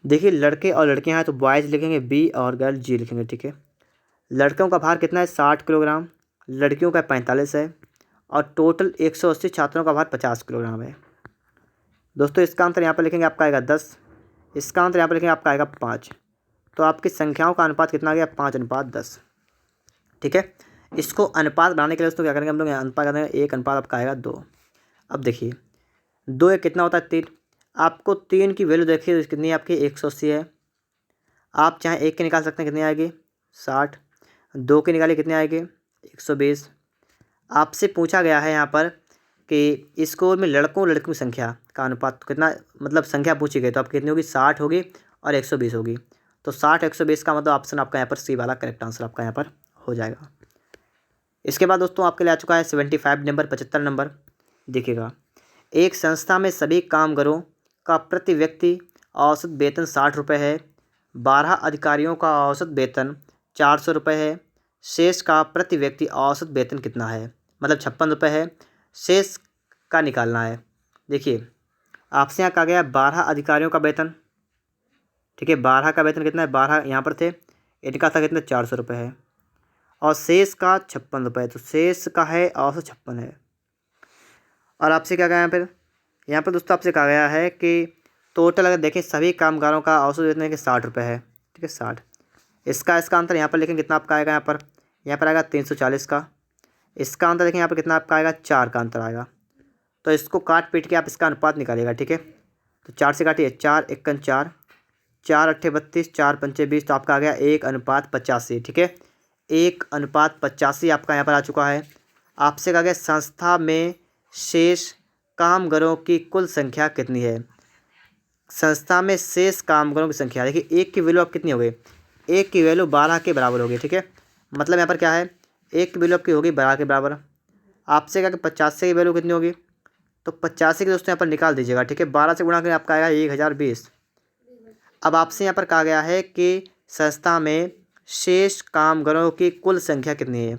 देखिए लड़के और लड़कियां हैं तो बॉयज़ लिखेंगे बी और गर्ल जी लिखेंगे। ठीक है, लड़कों का भार कितना है 60 किलोग्राम, लड़कियों का 45 है, और टोटल 180 छात्रों का भार 50 किलोग्राम है। दोस्तों इसका अंतर यहाँ पर लिखेंगे आपका आएगा 10, इसका अंतर यहाँ पर लिखेंगे आपका आएगा 5। तो आपकी संख्याओं का अनुपात कितना आ गया, 5:10। ठीक है, इसको अनुपात बनाने के लिए दोस्तों क्या करेंगे हम लोग, अनुपात करेंगे, एक अनुपात आपका आएगा 2। अब देखिए 2 एक कितना होता है 3। आपको 3 की वैल्यू देखिए कितनी आपकी 180 है। आप चाहे 1 के निकाल सकते हैं, कितनी आएगी 60, 2 के निकालिए कितने आएंगे 120। आपसे पूछा गया है यहाँ पर कि स्कूल में लड़कों लड़कियों की संख्या का अनुपात कितना, मतलब संख्या पूछी गई तो आपकी कितनी होगी, 60 होगी और 120 होगी। तो 60 120 का मतलब ऑप्शन आपका यहाँ पर सी वाला करेक्ट आंसर आपका यहाँ पर हो जाएगा। इसके बाद दोस्तों आपके लिए आ चुका है 75 नंबर, 75 नंबर। देखिएगा, एक संस्था में सभी कामगारों का प्रति व्यक्ति औसत वेतन 60 रुपये है। 12 अधिकारियों का औसत वेतन 400 रुपये है। शेष का प्रति व्यक्ति औसत वेतन कितना है, मतलब 56 रुपये है। शेष का निकालना है। देखिए, आपसे यहाँ कहा गया 12 अधिकारियों का वेतन, ठीक है, 12 का वेतन कितना है, 12 यहाँ पर थे, इनका था कितना, 400 रुपये है। और शेष का 56 रुपये, तो शेष का है औसत 56 है। और आपसे क्या कहा यहाँ पर दोस्तों आपसे कहा गया है कि टोटल अगर देखें सभी कामगारों का औसत वेतन है कि 60 रुपये है, ठीक है, 60। इसका अंतर यहाँ पर लेकिन कितना आपका आएगा, यहाँ पर आएगा 340 का। इसका अंतर देखें यहाँ पर कितना आपका आएगा, 4 का अंतर आएगा। तो इसको काट पीट के आप इसका अनुपात निकालिएगा, ठीक है। तो 4 से काटिए, 4 एकन 4, 4 अट्ठे 32, 4 पंचे 20, तो आपका आ गया 1:85, ठीक है। 1:85 आपका यहाँ पर आ चुका है। आपसे कहा गया संस्था में शेष कामगारों की कुल संख्या कितनी है। संस्था में शेष कामगारों की संख्या, देखिए एक की वैल्यू आप कितनी हो गई, एक की वैल्यू 12 के बराबर होगी, ठीक है। मतलब यहाँ पर क्या है, एक की वैल्यू आपकी होगी 12 के बराबर। आपसे कहा कि 85 की वैल्यू कितनी होगी, तो 85 की दोस्तों यहाँ पर निकाल दीजिएगा, ठीक है। 12 से गुणा करें आपका आएगा 1020। अब आपसे यहाँ पर कहा गया है कि संस्था में शेष कामगारों की कुल संख्या कितनी है।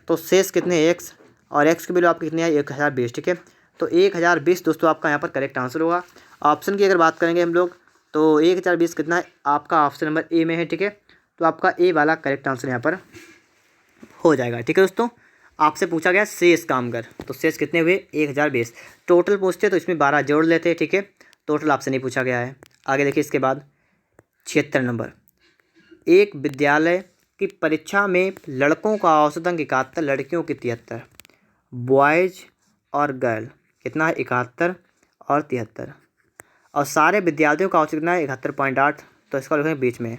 तो शेष कितने हैं, एक्स, और एक्स की वैल्यू आपकी कितनी है, 1020, ठीक है। तो 1020 दोस्तों आपका यहाँ पर करेक्ट आंसर होगा। ऑप्शन की अगर बात करेंगे हम लोग तो 1020 कितना है, आपका ऑप्शन नंबर ए में है, ठीक है। तो आपका ए वाला करेक्ट आंसर यहाँ पर हो जाएगा, ठीक है दोस्तों। आपसे पूछा गया शेष कामगार, तो शेष कितने हुए, 1020। टोटल पूछते तो इसमें 12 जोड़ लेते, ठीक है। टोटल आपसे नहीं पूछा गया है। आगे देखिए, इसके बाद 76 नंबर, एक विद्यालय की परीक्षा में लड़कों का औसत अंक 71, लड़कियों की 73। बॉयज़ और गर्ल कितना है, 71 और 73। और सारे विद्यार्थियों का औसत कितना है, 71.8। तो इसका लिखेंगे बीच में।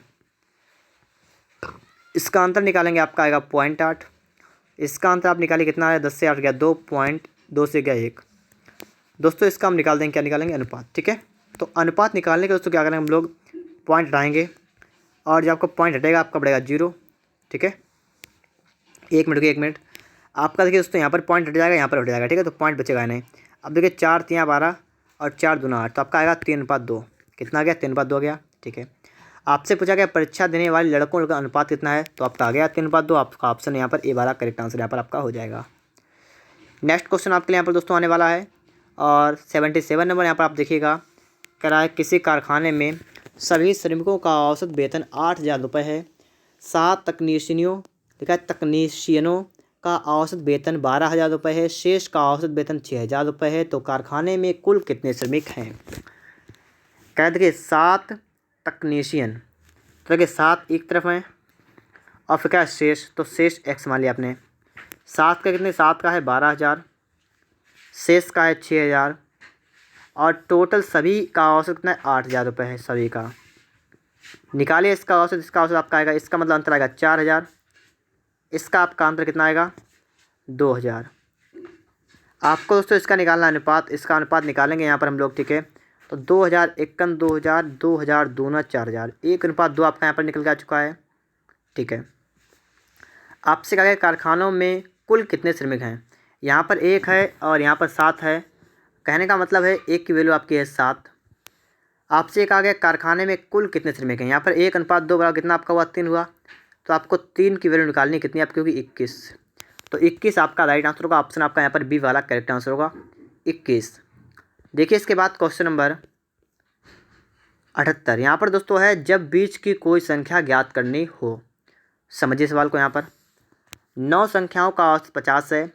इसका अंतर निकालेंगे, आपका आएगा 0.8। इसका अंतर आप निकालिए कितना है, 10 से 8 गया 2.2 से गया 1। दोस्तों इसका हम निकाल देंगे, क्या निकालेंगे, अनुपात, ठीक है। तो अनुपात निकालने के दोस्तों क्या करेंगे हम लोग, पॉइंट हटाएंगे, और जब आपका पॉइंट हटेगा आपका बढ़ेगा 0, ठीक है। 1 मिनट आपका देखिए दोस्तों, यहाँ पर पॉइंट हट जाएगा, यहाँ पर हट जाएगा, ठीक है। तो पॉइंट बचेगा नहीं। अब देखिए 4 3 12 और 4 2 8, तो आपका आएगा 3:2। कितना आ गया, 3:2 गया, ठीक है। आपसे पूछा गया परीक्षा देने वाले लड़कों का अनुपात कितना है, तो आपका आ गया 3:2। आपका ऑप्शन यहाँ पर ए वाला करेक्ट आंसर यहाँ पर आपका हो जाएगा। नेक्स्ट क्वेश्चन आपके लिए यहाँ पर दोस्तों आने वाला है, और 77 नंबर यहाँ पर आप देखिएगा, कह रहा है किसी कारखाने में सभी श्रमिकों का औसत वेतन 8,000 रुपये है। 7 तकनीशियनों, देखा है, तकनीशियनों का औसत वेतन 12,000 रुपये है। शेष का औसत वेतन 6,000 रुपये है। तो कारखाने में कुल कितने श्रमिक हैं। कह देखिए 7 तकनीशियन, तो देखिए 7 एक तरफ हैं, और फिर क्या है शेष, तो शेष एक्स मान लिया आपने। 7 का कितने, 7 का है 12,000, शेष का है 6,000, और टोटल सभी का औसत कितना है, 8,000 रुपये है सभी का। निकालिए इसका औसत, इसका औसत आपका आएगा, इसका मतलब अंतर आएगा 4,000, इसका आपका अंतर कितना आएगा, 2,000। आपको दोस्तों इसका निकालना अनुपात, इसका अनुपात निकालेंगे यहाँ पर हम लोग, ठीक है। तो 2,000 51, 2,000 2,000 दूना 4,000, 1:2 आपका यहाँ पर निकल के आ चुका है, ठीक है। आपसे कहा गया कारखानों में कुल कितने श्रमिक हैं। यहाँ पर 1 है और यहाँ पर 7 है। कहने का मतलब है 1 की वैल्यू आपकी है 7। आपसे कहा गया कारखाने में कुल कितने श्रमिक हैं। यहाँ पर 1:2 बराबर कितना आपका हुआ, 3 हुआ। तो आपको 3 की वैल्यू निकालनी, कितनी आपकी होगी, 21। तो 21 आपका राइट आंसर होगा। ऑप्शन आपका यहाँ पर बी वाला करेक्ट आंसर होगा, 21। देखिए इसके बाद क्वेश्चन नंबर 78 यहाँ पर दोस्तों है, जब बीच की कोई संख्या ज्ञात करनी हो। समझिए सवाल को। यहाँ पर 9 संख्याओं का औसत 50 है।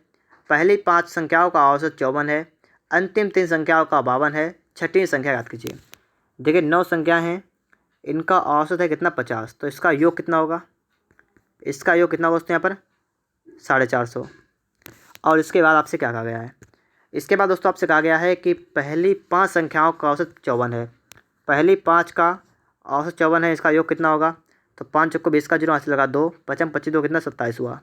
पहली 5 संख्याओं का औसत 54 है। अंतिम 3 संख्याओं का 52 है। छठी संख्या ज्ञात कीजिए। देखिए 9 संख्या हैं, इनका औसत है कितना, 50। तो इसका योग कितना होगा, इसका योग कितना होगा दोस्तों यहाँ पर 450। और इसके बाद आपसे क्या कहा गया है, इसके बाद दोस्तों आपसे कहा गया है कि पहली 5 संख्याओं का औसत 54 है। पहली 5 का औसत 54 है, इसका योग कितना होगा। तो 5 चौको 20 का 0 हाथ से लगा 2, 5 25 2 कितना 27 हुआ।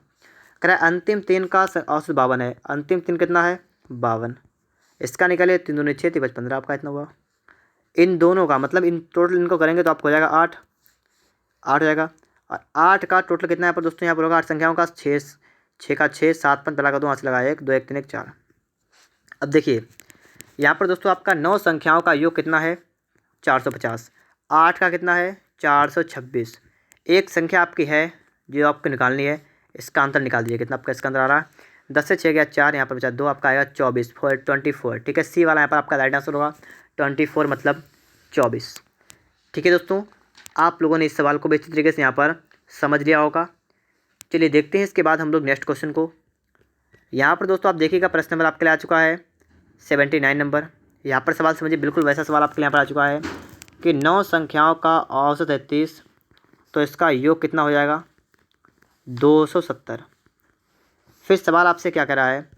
कह रहा है अंतिम 3 का औसत 52 है। अंतिम 3 कितना है? 52। इसका निकालिए, 3 दूनी 6, 3 15, आपका इतना हुआ। इन दोनों का मतलब इन टोटल इनको करेंगे तो आपको हो जाएगा 8 हो जाएगा। और 8 का टोटल कितना है यहाँ पर दोस्तों? यहाँ पर होगा 8 संख्याओं का 6 का 6, 7 5 पहला का 2 हाथ से लगा 1 2 1 3 1 4। अब देखिए यहाँ पर दोस्तों आपका 9 संख्याओं का योग कितना है? 450। 8 का कितना है? 426। एक संख्या आपकी है जो आपको निकालनी है, इसका अंतर निकाल दीजिए। कितना आपका इसका अंतर आ रहा है? 10 से 6 गया 4, यहाँ पर बचा 2, आपका आएगा 24 4 24। ठीक है, सी वाला यहाँ पर आपका राइट आंसर होगा 24 मतलब 24। ठीक है दोस्तों, आप लोगों ने इस सवाल को बेहतर तरीके से यहाँ पर समझ लिया होगा। चलिए देखते हैं इसके बाद हम लोग नेक्स्ट क्वेश्चन को। यहाँ पर दोस्तों आप देखिएगा प्रश्न नंबर आपके लिए आ चुका है 79 नंबर। यहाँ पर सवाल समझिए, बिल्कुल वैसा सवाल आपके लिए यहाँ पर आ चुका है कि 9 संख्याओं का औसत है 30, तो इसका योग कितना हो जाएगा? 270। फिर सवाल आपसे क्या कह रहा है?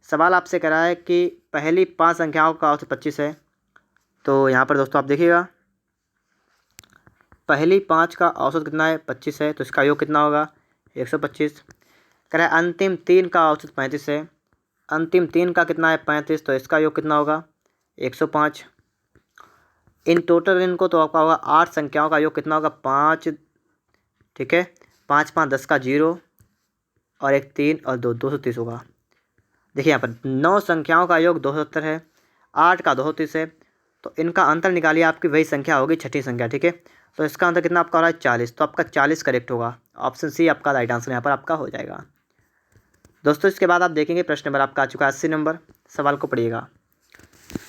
सवाल आपसे कह रहा है कि पहली 5 संख्याओं का औसत 25 है। तो यहाँ पर दोस्तों आप देखिएगा पहली 5 का औसत कितना है? 25 है, तो इसका योग कितना होगा? 125। कह रहा है अंतिम 3 का औसत 35 है। अंतिम 3 का कितना है? 35, तो इसका योग कितना होगा? 105। इन टोटल इनको तो आपका होगा 8 संख्याओं का योग कितना होगा? 5। ठीक है, 5 5 10 का 0 और 1 3 और 2 230 होगा। देखिए यहाँ पर 9 संख्याओं का योग 270 है, 8 का 230 है, तो इनका अंतर निकालिए, आपकी वही संख्या होगी छठी संख्या। ठीक है, तो इसका अंतर कितना आपका हो रहा है? 40। तो आपका 40 करेक्ट होगा। ऑप्शन सी आपका राइट आंसर यहाँ पर आपका हो जाएगा। दोस्तों इसके बाद आप देखेंगे प्रश्न नंबर आपका आ चुका है 80 नंबर। सवाल को पढ़िएगा।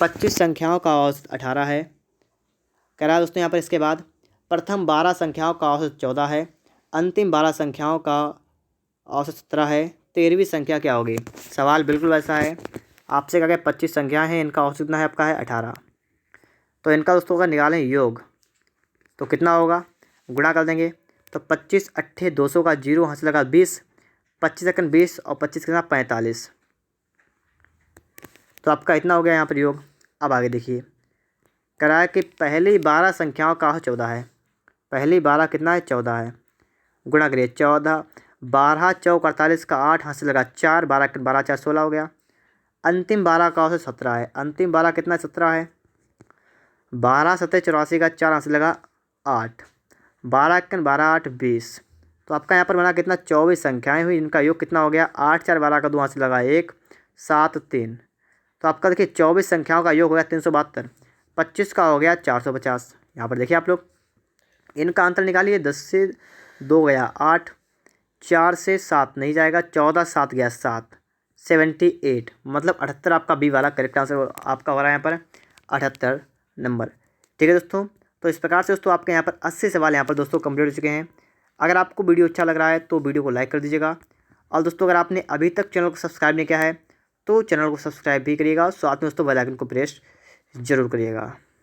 25 संख्याओं का औसत 18 है। कह रहा है दोस्तों यहाँ पर इसके बाद प्रथम 12 संख्याओं का औसत 14 है। अंतिम 12 संख्याओं का औसत 17 है। 13वीं संख्या क्या होगी? सवाल बिल्कुल वैसा है। आपसे क्या 25 संख्याएँ हैं, इनका औसत कितना है आपका? है 18। तो इनका दोस्तों अगर निकालें योग तो कितना होगा? गुणा कर देंगे तो 25 अट्ठे 200 का 0 हाथ से लगा 20, 25 सेकंड 20 और 25 कितना? 45। तो आपका इतना हो गया यहाँ पर योग। अब आगे देखिए, कह रहा है कि पहली 12 संख्याओं का 14 है। पहली 12 कितना है? 14 है। गुणा करिए 14 12 चौक 48 का 8 हाथ से लगा 4, 12 12 4 16 हो गया। अंतिम 12 का औसत 17 है। अंतिम 12 कितना? 17 है। 12 7 84 का 4 हाथ से लगा 8, 12 12 8 20। तो आपका यहाँ पर बना कितना? 24 संख्याएँ हुई, इनका योग कितना हो गया? 8 4 12 का 2 हाथ से लगा 1 7 3। तो आपका देखिए 24 संख्याओं का योग हो गया 372। 25 का हो गया 450। यहाँ पर देखिए आप लोग इनका अंतर निकालिए। 10 से 2 गया 8, 4 से 7 नहीं जाएगा, 14 7 गया 7, 78 मतलब 78 आपका बी वाला करेक्ट आंसर आपका हो रहा है यहाँ पर 78 नंबर। ठीक है दोस्तों, तो इस प्रकार से दोस्तों आपके यहाँ पर 80 सवाल यहाँ पर दोस्तों कंप्लीट हो चुके हैं। अगर आपको वीडियो अच्छा लग रहा है तो वीडियो को लाइक कर दीजिएगा। और दोस्तों अगर आपने अभी तक चैनल को सब्सक्राइब नहीं किया है तो चैनल को सब्सक्राइब भी करिएगा। साथ में दोस्तों बेल आइकन को प्रेस जरूर करिएगा।